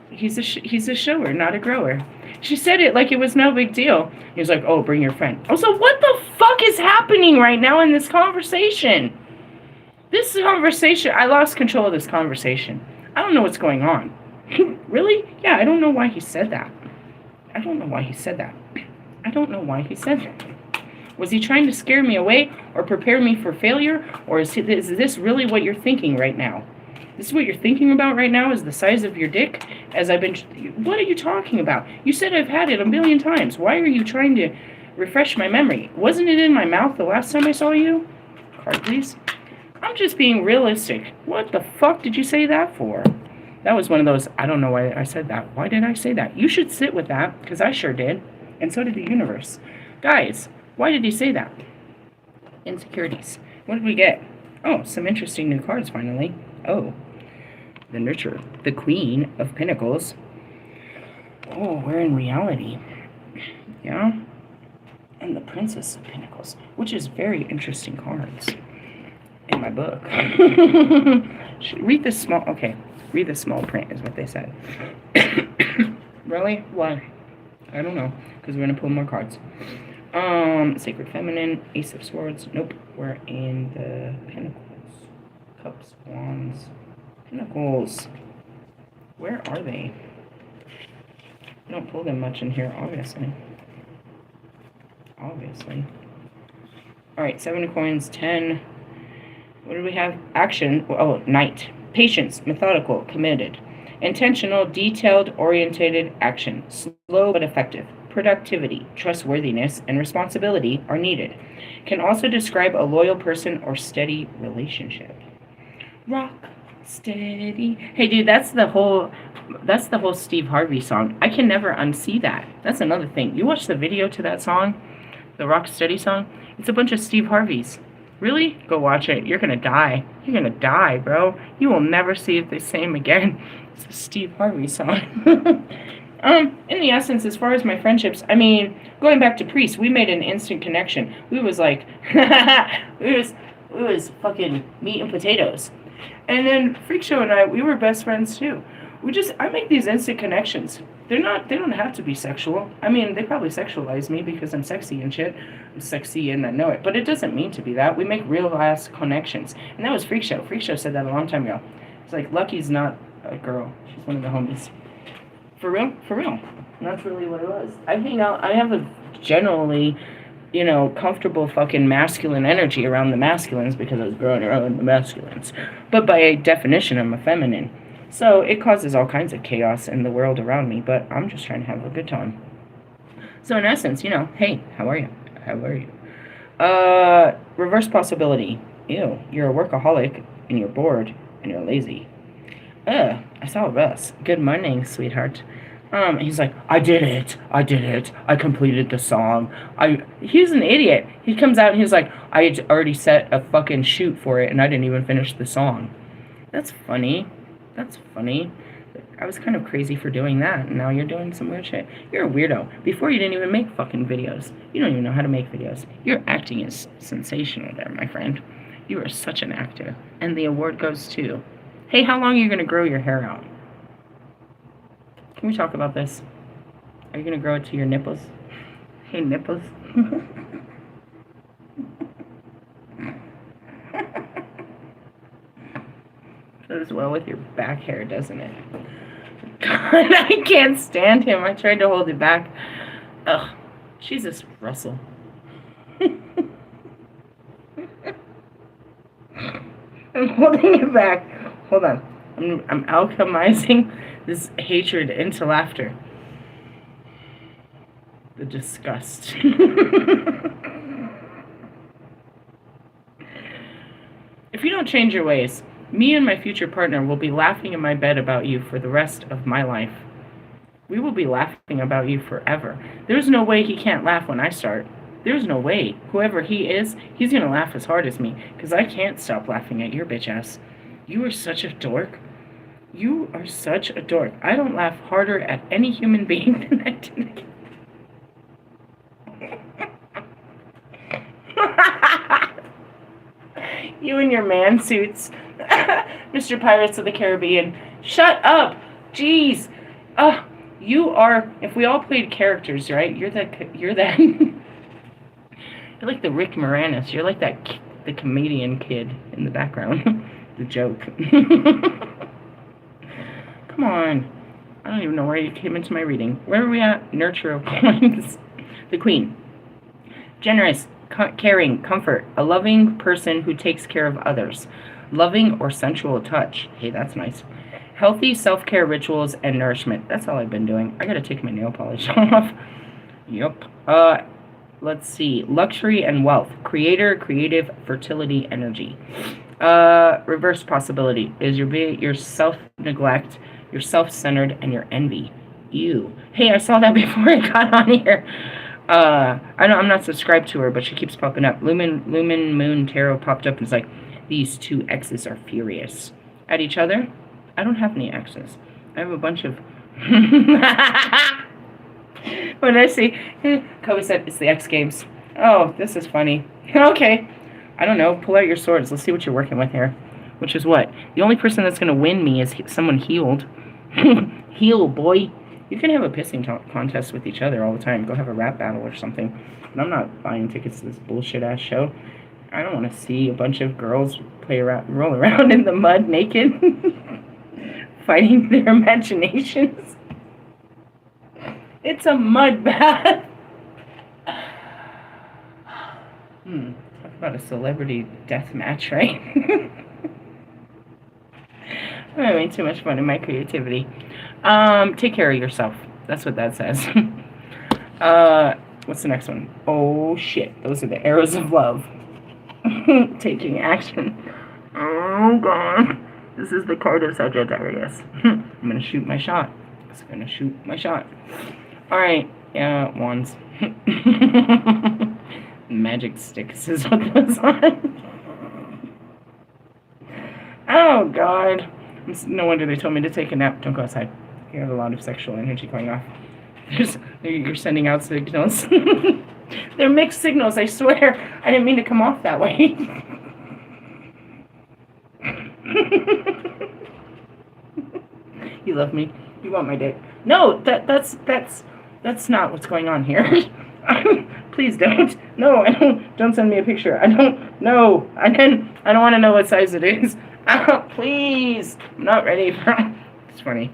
Speaker 1: he's a shower, not a grower. She said it like it was no big deal. He was like, oh, bring your friend. I was like, what the fuck is happening right now in this conversation? This conversation, I lost control of this conversation. I don't know what's going on. Really? Yeah, I don't know why he said that. I don't know why he said that. Was he trying to scare me away or prepare me for failure? Or is this really what you're thinking right now? This is what you're thinking about right now, is the size of your dick? As I've been... What are you talking about? You said I've had it a million times. Why are you trying to refresh my memory? Wasn't it in my mouth the last time I saw you? Card, please. I'm just being realistic. What the fuck did you say that for? That was one of those, I don't know why I said that. Why did I say that? You should sit with that, because I sure did. And so did the universe. Guys, why did he say that? Insecurities. What did we get? Oh, some interesting new cards finally. Oh, the Nurturer. The Queen of Pentacles. Oh, we're in reality. Yeah? And the Princess of Pentacles, which is very interesting cards in my book. Read the small... Okay. Read the small print is what they said. Really? Why? I don't know. Because we're going to pull more cards. Sacred Feminine, Ace of Swords. Nope. We're in the Pentacles. Cups, Wands, Pentacles. Where are they? I don't pull them much in here, obviously. Obviously. Alright, 7 of Coins, 10. What do we have? Action. Oh, Knight. Patience, methodical, committed. Intentional, detailed, orientated action. Slow but effective. Productivity, trustworthiness, and responsibility are needed. Can also describe a loyal person or steady relationship. Rock steady. Hey dude, that's the whole Steve Harvey song. I can never unsee that. That's another thing. You watch the video to that song, the Rock Steady song, it's a bunch of Steve Harveys. Really? Go watch it. You're gonna die. You're gonna die, bro. You will never see it the same again. It's a Steve Harvey song. In the essence, as far as my friendships, I mean, going back to Priest, we made an instant connection. We was like, we was fucking meat and potatoes. And then Freak Show and I, we were best friends too. I make these instant connections. They don't have to be sexual. I mean, they probably sexualize me because I'm sexy and shit. I'm sexy and I know it. But it doesn't mean to be that. We make real ass connections. And that was Freak Show. Freak Show said that a long time ago. It's like, Lucky's not a girl. She's one of the homies. For real? For real. And that's really what it was. I hang out, I have a generally, comfortable fucking masculine energy around the masculines because I was growing around the masculines. But by definition, I'm a feminine. So it causes all kinds of chaos in the world around me, but I'm just trying to have a good time. So in essence, hey, how are you? How are you? Reverse possibility. Ew, you're a workaholic, and you're bored, and you're lazy. I saw Russ. Good morning, sweetheart. He's like, I did it. I completed the song. He's an idiot. He comes out and he's like, I had already set a fucking shoot for it, and I didn't even finish the song. That's funny. That's funny. I was kind of crazy for doing that, and now you're doing some weird shit. You're a weirdo. Before, you didn't even make fucking videos. You don't even know how to make videos. Your acting is sensational there, my friend. You are such an actor. And the award goes to... Hey, how long are you going to grow your hair out? Can we talk about this? Are you going to grow it to your nipples? Hey, nipples. Goes well with your back hair, doesn't it? God, I can't stand him. I tried to hold it back. Ugh. Jesus, Russell. I'm holding it back. Hold on. I'm alchemizing this hatred into laughter. The disgust. If you don't change your ways, me and my future partner will be laughing in my bed about you for the rest of my life. We will be laughing about you forever. There's no way he can't laugh when I start. There's no way. Whoever he is, he's gonna laugh as hard as me, because I can't stop laughing at your bitch ass. You are such a dork. You are such a dork. I don't laugh harder at any human being than I do. You and your man suits. Mr. Pirates of the Caribbean. Shut up. Jeez. You are, if we all played characters, right? You're that you're like the Rick Moranis. You're like the comedian kid in the background. The joke. Come on. I don't even know where you came into my reading. Where are we at? Nurture of Coins. The Queen. Generous, caring, comfort. A loving person who takes care of others. Loving or sensual touch. Hey, that's nice. Healthy self-care rituals and nourishment. That's all I've been doing. I gotta take my nail polish off. Yep. Let's see. Luxury and wealth. Creator, creative, fertility, energy. Reverse possibility is your self-neglect, your self-centered, and your envy. Ew. Hey, I saw that before I got on here. I know I'm not subscribed to her, but she keeps popping up. Lumen Moon Tarot popped up and it's like, these two exes are furious at each other. I don't have any exes. I have a bunch of... When I see... Kobe said it's the X Games. Oh, this is funny. Okay. I don't know. Pull out your swords. Let's see what you're working with here. Which is what? The only person that's going to win me is someone healed. Heal, boy. You can have a pissing contest with each other all the time. Go have a rap battle or something. But I'm not buying tickets to this bullshit-ass show. I don't want to see a bunch of girls roll around in the mud naked. Fighting their imaginations. It's a mud bath. Talk about a celebrity death match, right? I'm having too much fun in my creativity. Take care of yourself. That's what that says. What's the next one? Oh shit, those are the arrows of love. Taking action. Oh god. This is the card of Sagittarius. I'm gonna shoot my shot. Alright, yeah, wands. Magic sticks is what goes on. Oh god. No wonder they told me to take a nap. Don't go outside. You have a lot of sexual energy going off. You're sending out signals. They're mixed signals, I swear. I didn't mean to come off that way. You love me. You want my dick. No, that's not what's going on here. Please don't. No, don't send me a picture. I don't want to know what size it is. Please. I'm not ready for It's funny.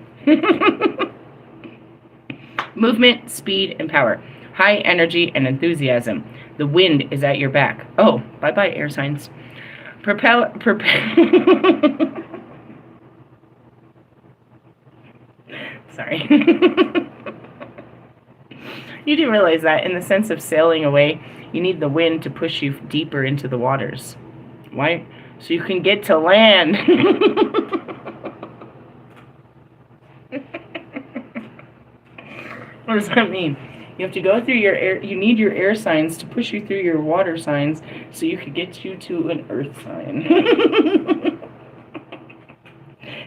Speaker 1: Movement, speed, and power. High energy and enthusiasm. The wind is at your back. Oh, bye-bye, air signs. Propel. Sorry. You do realize that in the sense of sailing away, you need the wind to push you deeper into the waters. Why? So you can get to land. What does that mean? You have to go through your air. You need your air signs to push you through your water signs so you could get you to an earth sign.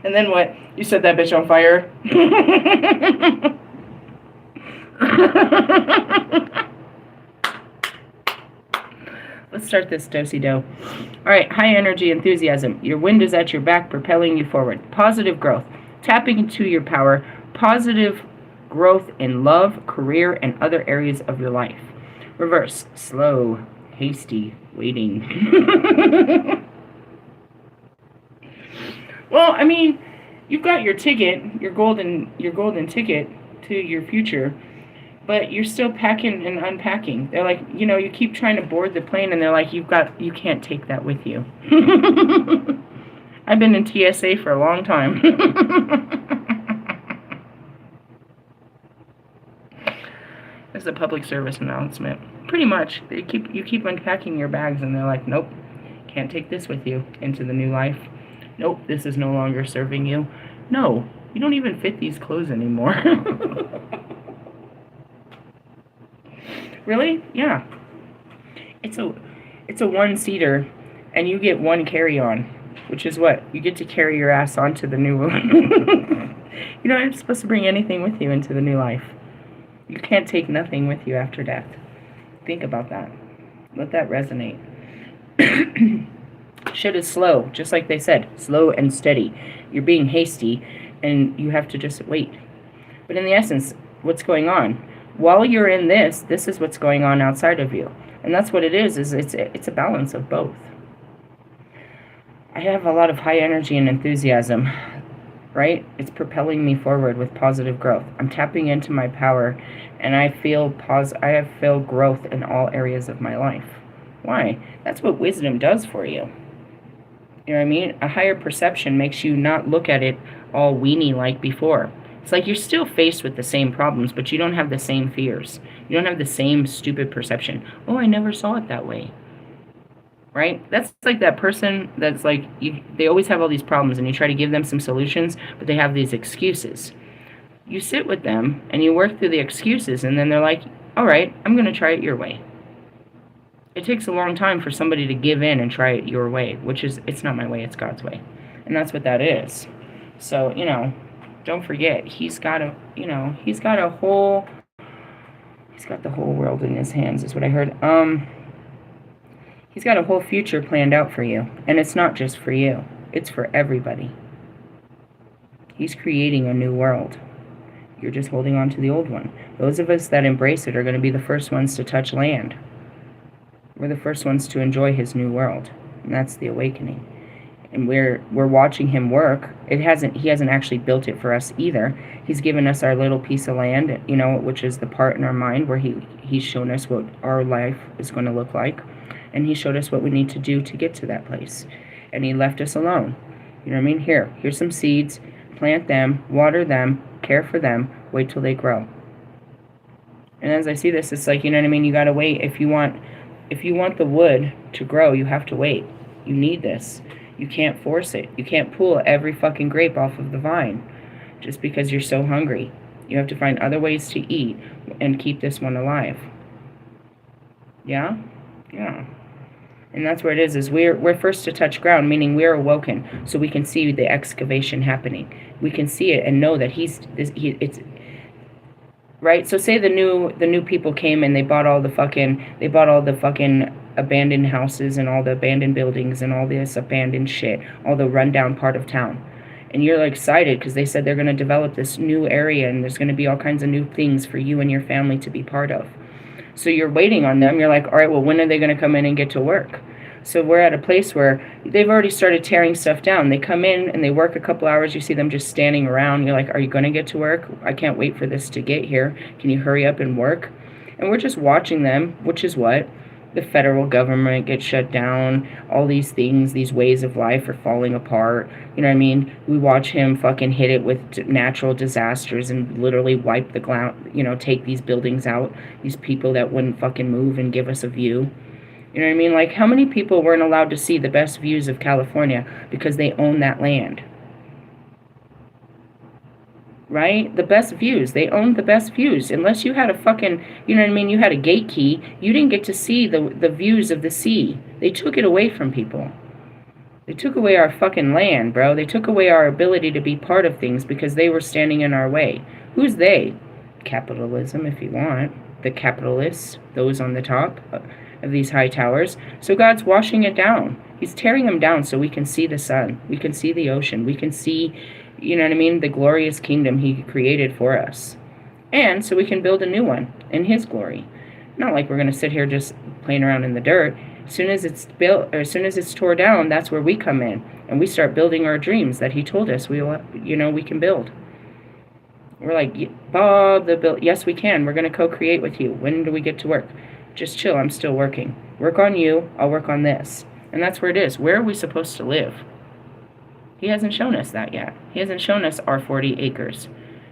Speaker 1: And then what? You set that bitch on fire? Let's start this do-si-do. Alright, high energy, enthusiasm. Your wind is at your back, propelling you forward. Positive growth. Tapping into your power. Positive growth in love, career, and other areas of your life. Reverse. Slow, hasty, waiting. Well, I mean, you've got your ticket, your golden ticket to your future, but you're still packing and unpacking. They're like, you keep trying to board the plane, and they're like, you can't take that with you. I've been in TSA for a long time. It's a public service announcement. Pretty much, you keep unpacking your bags, and they're like, nope, can't take this with you into the new life. Nope, this is no longer serving you. No, you don't even fit these clothes anymore. Really? Yeah. It's a one-seater, and you get one carry-on, which is what? You get to carry your ass onto the new one. You're not supposed to bring anything with you into the new life. You can't take nothing with you after death. Think about that. Let that resonate. Shit is slow, just like they said. Slow and steady. You're being hasty, and you have to just wait. But in the essence, what's going on? While you're in this is what's going on outside of you. And that's what it is it's a balance of both. I have a lot of high energy and enthusiasm, right? It's propelling me forward with positive growth. I'm tapping into my power, and I feel growth in all areas of my life. Why? That's what wisdom does for you. You know what I mean? A higher perception makes you not look at it all weenie like before. It's like you're still faced with the same problems, but you don't have the same fears. You don't have the same stupid perception. Oh, I never saw it that way. Right? That's like that person that's like, they always have all these problems, and you try to give them some solutions, but they have these excuses. You sit with them, and you work through the excuses, and then they're like, all right, I'm going to try it your way. It takes a long time for somebody to give in and try it your way, which is, it's not my way, it's God's way. And that's what that is. So, don't forget, he's got the whole world in his hands, is what I heard. He's got a whole future planned out for you. And it's not just for you. It's for everybody. He's creating a new world. You're just holding on to the old one. Those of us that embrace it are going to be the first ones to touch land. We're the first ones to enjoy his new world. And that's the awakening. And we're watching him work. He hasn't actually built it for us either. He's given us our little piece of land, which is the part in our mind where he's shown us what our life is going to look like. And he showed us what we need to do to get to that place. And he left us alone. You know what I mean? Here's some seeds. Plant them, water them, care for them, wait till they grow. And as I see this, it's like, you know what I mean? You got to wait. If you want the wood to grow, you have to wait. You need this. You can't force it. You can't pull every fucking grape off of the vine just because you're so hungry. You have to find other ways to eat and keep this one alive. Yeah? Yeah. And that's where it is we're first to touch ground, meaning we're awoken, so we can see the excavation happening. We can see it and know that it's right. So say the new people came and they bought all the fucking abandoned houses and all the abandoned buildings and all this abandoned shit, all the rundown part of town. And you're like excited because they said they're going to develop this new area and there's going to be all kinds of new things for you and your family to be part of. So you're waiting on them. You're like, all right, well, when are they going to come in and get to work? So we're at a place where they've already started tearing stuff down. They come in and they work a couple hours. You see them just standing around. You're like, are you going to get to work? I can't wait for this to get here. Can you hurry up and work? And we're just watching them, which is what? The federal government gets shut down. All these things, these ways of life are falling apart. You know what I mean? We watch him fucking hit it with natural disasters and literally wipe the ground, take these buildings out. These people that wouldn't fucking move and give us a view. You know what I mean? Like, how many people weren't allowed to see the best views of California because they own that land? Right? The best views. They owned the best views. Unless you had a fucking, you know what I mean, you had a gate key, you didn't get to see the views of the sea. They took it away from people. They took away our fucking land, bro. They took away our ability to be part of things because they were standing in our way. Who's they? Capitalism, if you want. The capitalists, those on the top of these high towers. So God's washing it down. He's tearing them down so we can see the sun. We can see the ocean. We can see, you know what I mean, the glorious kingdom he created for us. And so we can build a new one in his glory. Not like we're going to sit here just playing around in the dirt. As soon as it's built, or as soon as it's tore down, that's where we come in. And we start building our dreams that he told us we can build. We're like, Bob, yes, we can. We're going to co-create with you. When do we get to work? Just chill. I'm still working. Work on you. I'll work on this. And that's where it is. Where are we supposed to live? He hasn't shown us that yet. He hasn't shown us our 40 acres.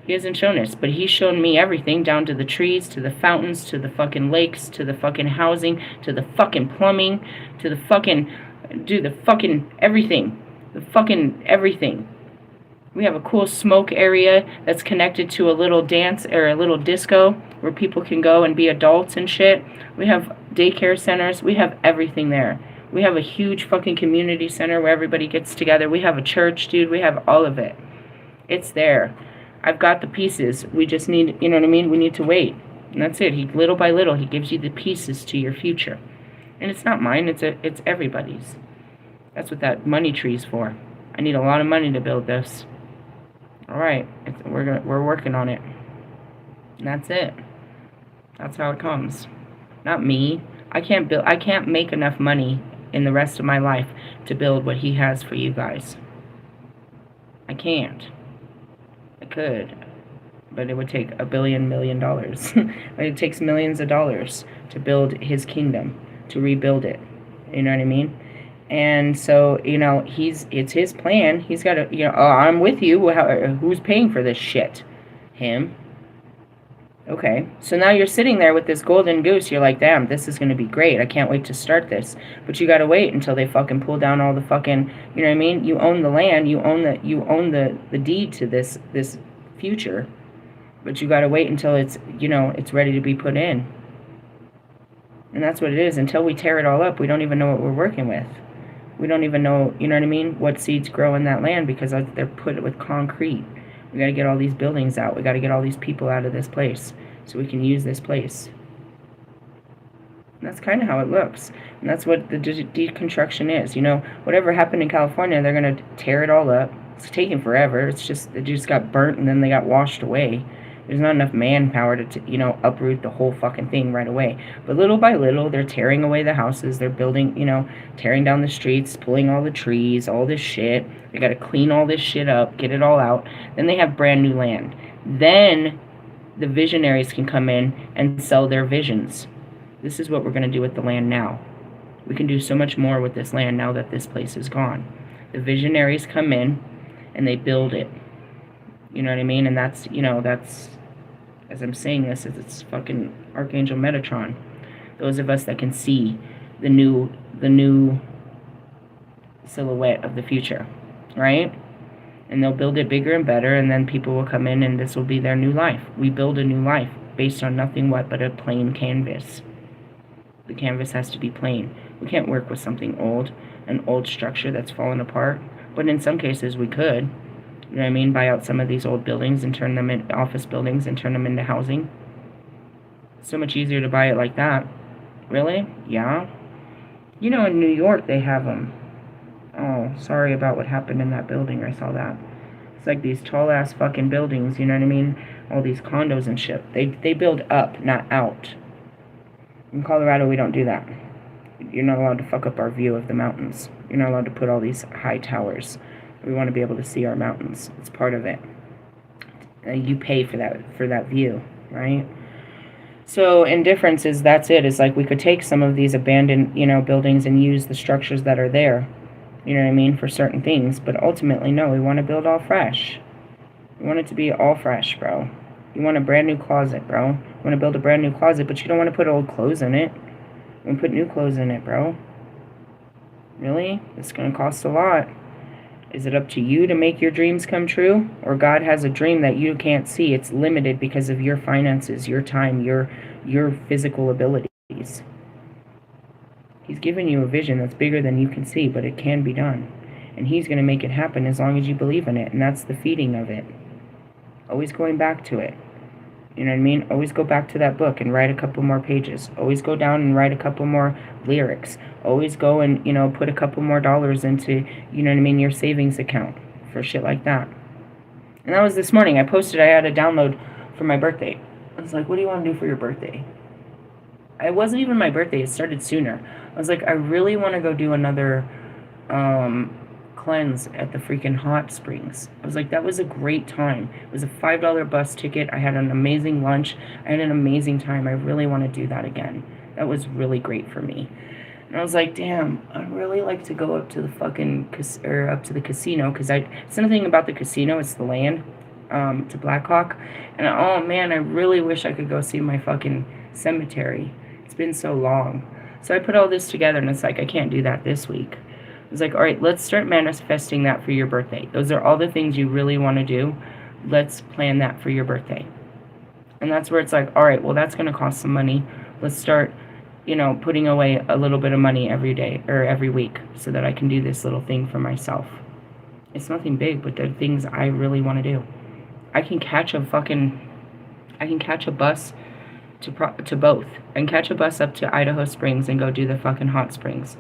Speaker 1: He hasn't shown us, but he's shown me everything, down to the trees, to the fountains, to the fucking lakes, to the fucking housing, to the fucking plumbing, to the fucking, everything. The fucking everything. We have a cool smoke area that's connected to a little dance or a little disco where people can go and be adults and shit. We have daycare centers. We have everything there. We have a huge fucking community center where everybody gets together. We have a church, dude. We have all of it. It's there. I've got the pieces. We just need, you know what I mean? We need to wait. And that's it. Little by little, he gives you the pieces to your future. And it's not mine. It's everybody's. That's what that money tree's for. I need a lot of money to build this. All right. We're working on it. And that's it. That's how it comes. Not me. I can't make enough money in the rest of my life to build what he has for you guys. I can't. I could, but it would take $1 billion. It takes millions of dollars to build his kingdom, to rebuild it. You know what I mean? And so, it's his plan. He's got to, oh, I'm with you. Who's paying for this shit? Him. Okay, so now you're sitting there with this golden goose. You're like, damn, this is going to be great. I can't wait to start this. But you got to wait until they fucking pull down all the fucking, you know what I mean? You own the land. You own the deed to this future. But you got to wait until it's ready to be put in. And that's what it is. Until we tear it all up, we don't even know what we're working with. We don't even know, you know what I mean, what seeds grow in that land because they're put with concrete. We got to get all these buildings out. We got to get all these people out of this place so we can use this place. And that's kind of how it looks. And that's what the deconstruction is. Whatever happened in California, they're going to tear it all up. It's taking forever. It just got burnt and then they got washed away. There's not enough manpower to uproot the whole fucking thing right away. But little by little, they're tearing away the houses. They're building, tearing down the streets, pulling all the trees, all this shit. They got to clean all this shit up, get it all out. Then they have brand new land. Then the visionaries can come in and sell their visions. This is what we're going to do with the land now. We can do so much more with this land now that this place is gone. The visionaries come in and they build it. You know what I mean? And that's, as I'm saying this, it's fucking Archangel Metatron. Those of us that can see the new silhouette of the future, right? And they'll build it bigger and better, and then people will come in and this will be their new life. We build a new life based on nothing but a plain canvas. The canvas has to be plain. We can't work with something old, an old structure that's fallen apart, but in some cases we could. You know what I mean? Buy out some of these old buildings and turn them into office buildings and turn them into housing. So much easier to buy it like that. Really? Yeah. In New York they have them. Oh, sorry about what happened in that building. I saw that. It's like these tall ass fucking buildings, you know what I mean? All these condos and shit. They build up, not out. In Colorado we don't do that. You're not allowed to fuck up our view of the mountains. You're not allowed to put all these high towers. We want to be able to see our mountains. It's part of it. You pay for that view, right? So indifference is, that's it. It's like we could take some of these abandoned, buildings and use the structures that are there, you know what I mean, for certain things. But ultimately, no, we want to build all fresh. We want it to be all fresh, bro. You want a brand new closet, bro. You want to build a brand new closet, but you don't want to put old clothes in it. You want to put new clothes in it, bro. Really? It's going to cost a lot. Is it up to you to make your dreams come true? Or God has a dream that you can't see? It's limited because of your finances, your time, your physical abilities. He's given you a vision that's bigger than you can see, but it can be done. And He's going to make it happen as long as you believe in it. And that's the feeding of it. Always going back to it. You know what I mean? Always go back to that book and write a couple more pages. Always go down and write a couple more lyrics. Always go and, put a couple more dollars into, you know what I mean, your savings account for shit like that. And that was this morning. I posted I had a download for my birthday. I was like, what do you want to do for your birthday? It wasn't even my birthday. It started sooner. I was like, I really want to go do another cleanse at the freaking hot springs. I was like, that was a great time. It was a $5 bus ticket. I had an amazing lunch. I had an amazing time. I really want to do that again. That was really great for me. And I was like, damn, I'd really like to go up to the up to the casino, because it's nothing about the casino, it's the land, to Blackhawk. And oh man, I really wish I could go see my fucking cemetery. It's been so long. So I put all this together, and it's like, I can't do that this week. I was like, all right, let's start manifesting that for your birthday. Those are all the things you really want to do. Let's plan that for your birthday. And that's where it's like, all right, well, that's going to cost some money. Let's start, putting away a little bit of money every day or every week so that I can do this little thing for myself. It's nothing big, but they're things I really want to do. I can catch a bus to both. I can catch a bus up to Idaho Springs and go do the fucking hot springs.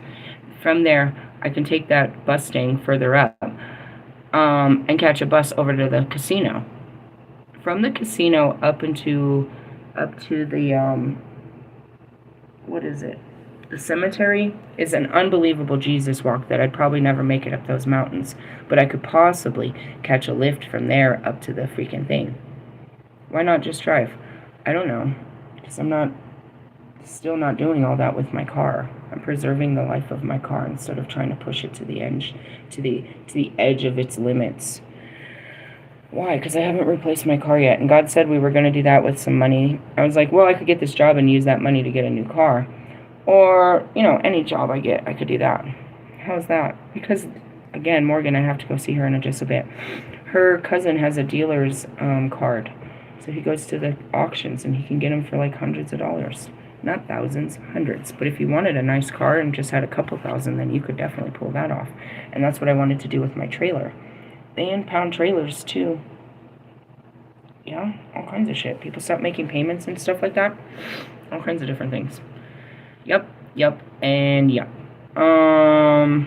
Speaker 1: From there, I can take that bus staying further up and catch a bus over to the casino. From the casino up to the, what is it? The cemetery is an unbelievable Jesus walk that I'd probably never make it up those mountains. But I could possibly catch a lift from there up to the freaking thing. Why not just drive? I don't know. Because I'm not Still not doing all that with my car. I'm preserving the life of my car instead of trying to push it to the edge, to the edge of its limits. Why? Because I haven't replaced my car yet. And God said we were going to do that with some money. I was like, well, I could get this job and use that money to get a new car. Or, you know, any job I get, I could do that. How's that? Because, again, Morgan, I have to go see her in just a bit. Her cousin has a dealer's card. So he goes to the auctions and he can get them for like hundreds of dollars. Not thousands, hundreds. But if you wanted a nice car and just had a couple thousand, then you could definitely pull that off. And that's what I wanted to do with my trailer. They impound trailers too. Yeah, all kinds of shit. People stop making payments and stuff like that. All kinds of different things. Yep, and yep. How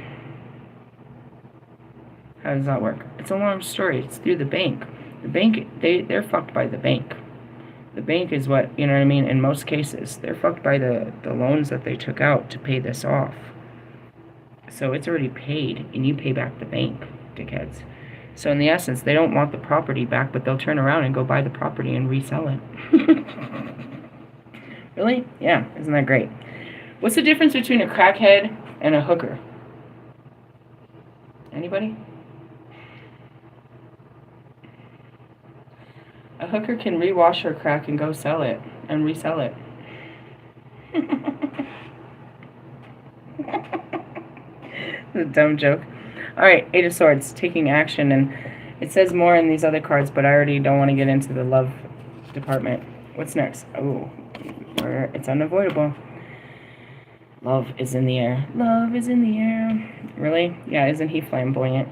Speaker 1: does that work? It's a long story. It's through the bank. The bank, they're fucked by the bank. The bank is what, you know what I mean? In most cases, they're fucked by the loans that they took out to pay this off. So it's already paid, and you pay back the bank, dickheads. So in the essence, they don't want the property back, but they'll turn around and go buy the property and resell it. Really? Yeah, isn't that great? What's the difference between a crackhead and a hooker? Anybody? A hooker can rewash her crack and go sell it and resell it. A dumb joke. Alright, Eight of Swords, taking action, and it says more in these other cards, but I already don't want to get into the love department. What's next? Oh, it's unavoidable. Love is in the air. Love is in the air. Really? Yeah, isn't he flamboyant?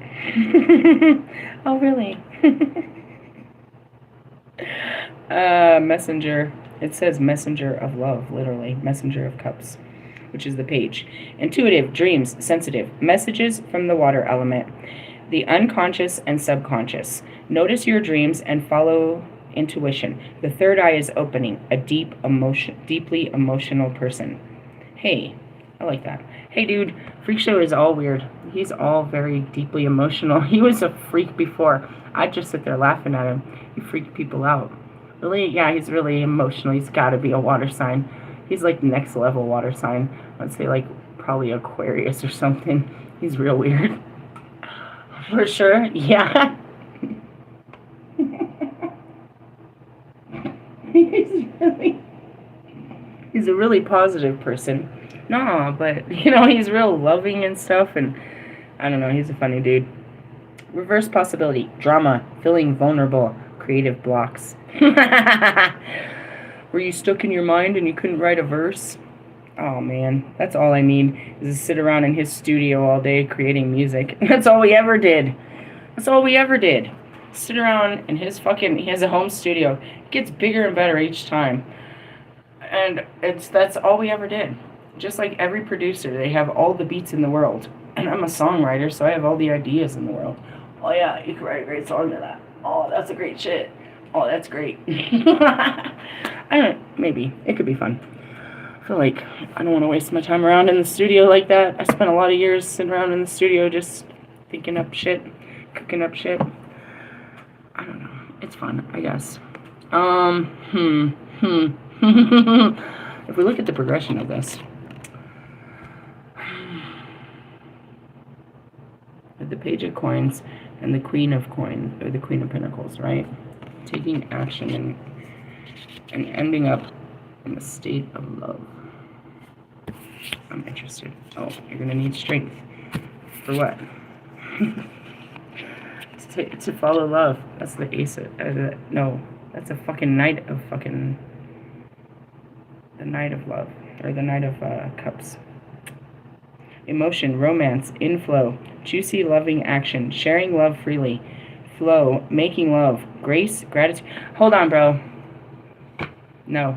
Speaker 1: Oh, really? Messenger. It says messenger of love, literally. Messenger of cups, which is the page. Intuitive, dreams, sensitive, messages from the water element, the unconscious and subconscious. Notice your dreams and follow intuition. The third eye is opening, a deeply emotional person. Hey, I like that. Hey, dude, Freak Show is all weird. He's all very deeply emotional. He was a freak before. I'd just sit there laughing at him. He freaked people out. Really? Yeah, he's really emotional. He's got to be a water sign. He's like next level water sign. I'd say like probably Aquarius or something. He's real weird. For sure, yeah. He's a really positive person. No, but, you know, he's real loving and stuff, and I don't know, he's a funny dude. Reverse possibility, drama, feeling vulnerable, creative blocks. Were you stuck in your mind and you couldn't write a verse? Oh, man, that's all I need, is to sit around in his studio all day creating music. That's all we ever did. That's all we ever did. Sit around in his he has a home studio. It gets bigger and better each time. And that's all we ever did. Just like every producer, they have all the beats in the world. And I'm a songwriter, so I have all the ideas in the world. Oh yeah, you can write a great song to that. Oh, that's a great shit. Oh, that's great. I don't know, maybe. It could be fun. I feel like I don't want to waste my time around in the studio like that. I spent a lot of years sitting around in the studio just thinking up shit, cooking up shit. I don't know. It's fun, I guess. If we look at the progression of this, with the Page of Coins and the Queen of Coins, or the Queen of Pentacles, right? Taking action and ending up in a state of love. I'm interested. Oh, you're gonna need strength. For what? to follow love. That's the ace of, no, that's a fucking knight of fucking, the Knight of Love, or the Knight of Cups. Emotion, romance, inflow, juicy, loving action, sharing love freely, flow, making love, grace, gratitude. Hold on, bro. No.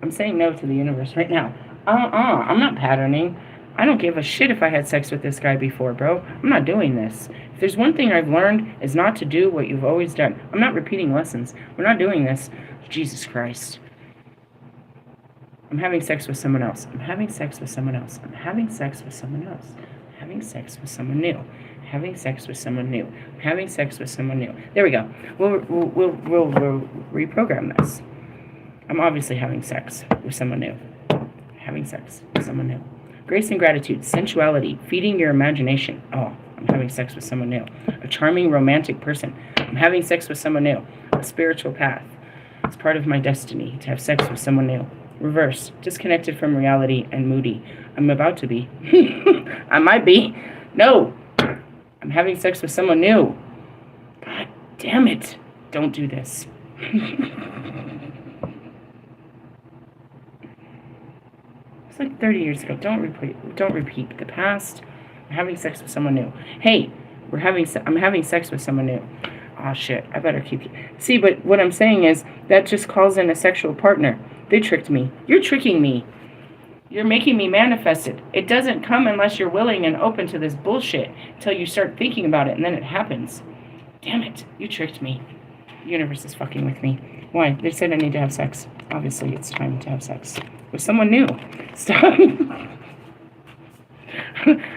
Speaker 1: I'm saying no to the universe right now. I'm not patterning. I don't give a shit if I had sex with this guy before, bro. I'm not doing this. If there's one thing I've learned is not to do what you've always done. I'm not repeating lessons. We're not doing this. Jesus Christ. I'm having sex with someone else. I'm having sex with someone else. I'm having sex with someone else. I'm having sex with someone new. I'm having sex with someone new. I'm having sex with someone new. There we go. We'll reprogram this. I'm obviously having sex with someone new. having sex with someone new. Grace and gratitude, sensuality, feeding your imagination. Oh, I'm having sex with someone new. A charming, romantic person. I'm having sex with someone new. A spiritual path. It's part of my destiny to have sex with someone new. Reverse, disconnected from reality and moody. I'm about to be. I might be. No, I'm having sex with someone new. God damn it. Don't do this. It's like 30 years ago. Don't repeat the past. I'm having sex with someone new. Hey, I'm having sex with someone new. Oh shit, I better keep you. See, but what I'm saying is that just calls in a sexual partner. They tricked me. You're tricking me. You're making me manifest it. It doesn't come unless you're willing and open to this bullshit until you start thinking about it, and then it happens. Damn it. You tricked me. The universe is fucking with me. Why? They said I need to have sex. Obviously, it's time to have sex with someone new. Stop.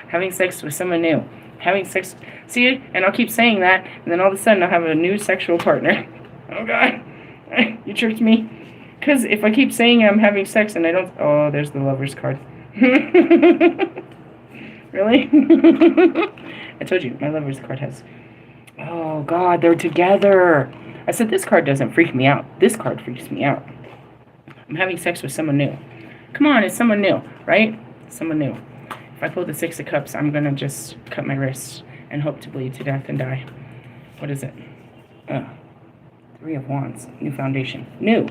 Speaker 1: Having sex with someone new. Having sex. See, and I'll keep saying that, and then all of a sudden I'll have a new sexual partner. Oh, God. You tricked me. Because if I keep saying I'm having sex and I don't... Oh, there's the lover's card. Really? I told you, my lover's card has... Oh, God, they're together. I said this card doesn't freak me out. This card freaks me out. I'm having sex with someone new. Come on, it's someone new, right? Someone new. If I pull the Six of Cups, I'm going to just cut my wrist and hope to bleed to death and die. What is it? Three of Wands. New foundation. New.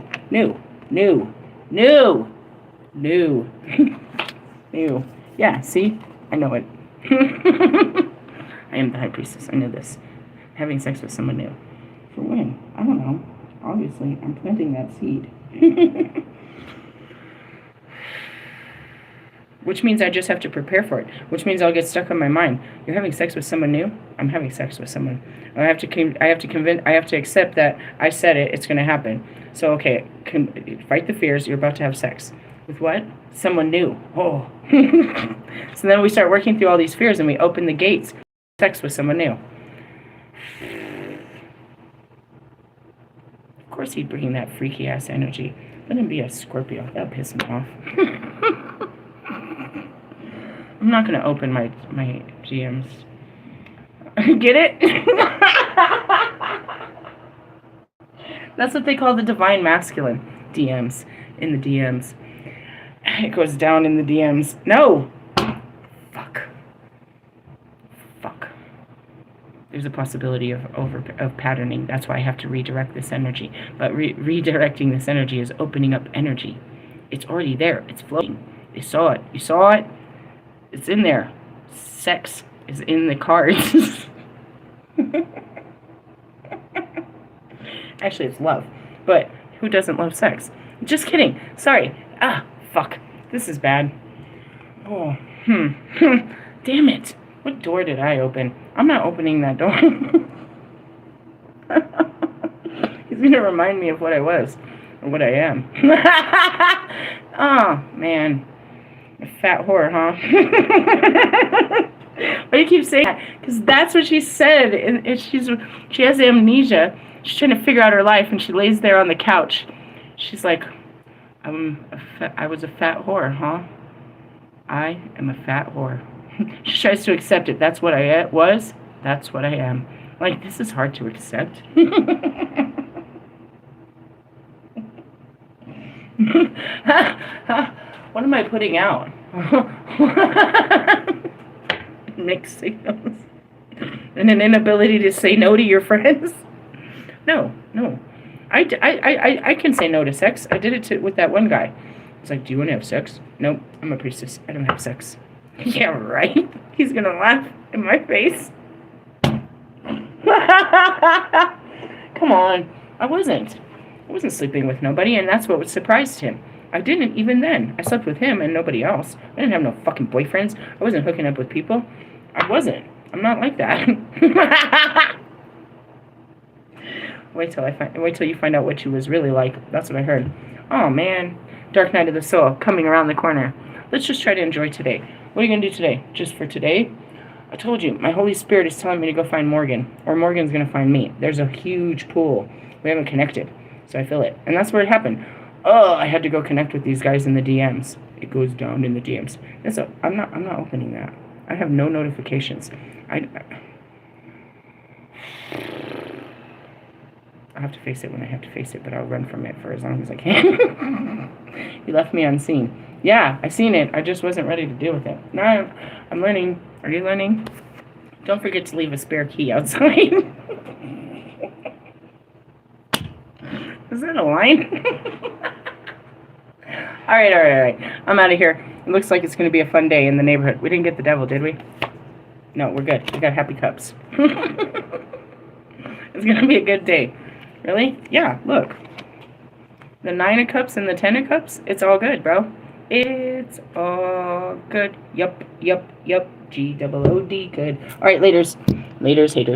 Speaker 1: Yeah, see? I know it. I am the High Priestess. I know this. Having sex with someone new. For when? I don't know. Obviously, I'm planting that seed. Which means I just have to prepare for it. Which means I'll get stuck on my mind. You're having sex with someone new? I'm having sex with someone. I have to accept that I said it. It's going to happen. So okay, fight the fears. You're about to have sex with what? Someone new. Oh. So then we start working through all these fears, and we open the gates. Sex with someone new. Of course, he'd bring that freaky ass energy. Let him be a Scorpio. That'll piss him off. I'm not going to open my GMs. Get it? That's what they call the divine masculine. DMs. In the DMs. It goes down in the DMs. No! Fuck. There's a possibility of patterning. That's why I have to redirect this energy. But redirecting this energy is opening up energy. It's already there. It's floating. They saw it. You saw it? It's in there. Sex is in the cards. Actually, it's love. But who doesn't love sex? Just kidding. Sorry. Fuck. This is bad. Oh. Damn it. What door did I open? I'm not opening that door. He's going to remind me of what I was. Or what I am. Oh, man. A fat whore, huh? Why do you keep saying that? Because that's what she said. And she has amnesia. She's trying to figure out her life, and she lays there on the couch. She's like, I was a fat whore, huh? I am a fat whore. She tries to accept it. That's what I was. That's what I am. Like, this is hard to accept. What am I putting out? Mixed signals. And an inability to say no to your friends? No. I can say no to sex. I did it with that one guy. He's like, do you want to have sex? Nope, I'm a priestess. I don't have sex. Yeah, right? He's going to laugh in my face. Come on. I wasn't sleeping with nobody, and that's what surprised him. I didn't even then. I slept with him and nobody else. I didn't have no fucking boyfriends. I wasn't hooking up with people. I wasn't. I'm not like that. Wait till you find out what she was really like. That's what I heard. Oh, man. Dark night of the soul coming around the corner. Let's just try to enjoy today. What are you going to do today? Just for today? I told you, my Holy Spirit is telling me to go find Morgan. Or Morgan's going to find me. There's a huge pool. We haven't connected. So I feel it. And that's where it happened. Oh, I had to go connect with these guys in the DMs. It goes down in the DMs. I'm not opening that. I have no notifications. I have to face it when I have to face it, but I'll run from it for as long as I can. You left me unseen. Yeah, I seen it. I just wasn't ready to deal with it. Now I'm learning. Are you learning? Don't forget to leave a spare key outside. Is that a line? All right. I'm out of here. It looks like it's going to be a fun day in the neighborhood. We didn't get the devil, did we? No, we're good. We got happy cups. It's going to be a good day. Really? Yeah, look. The 9 of cups and the 10 of cups, it's all good, bro. It's all good. Yup. G-O-O-D, good. All right, laters. Laters, haters.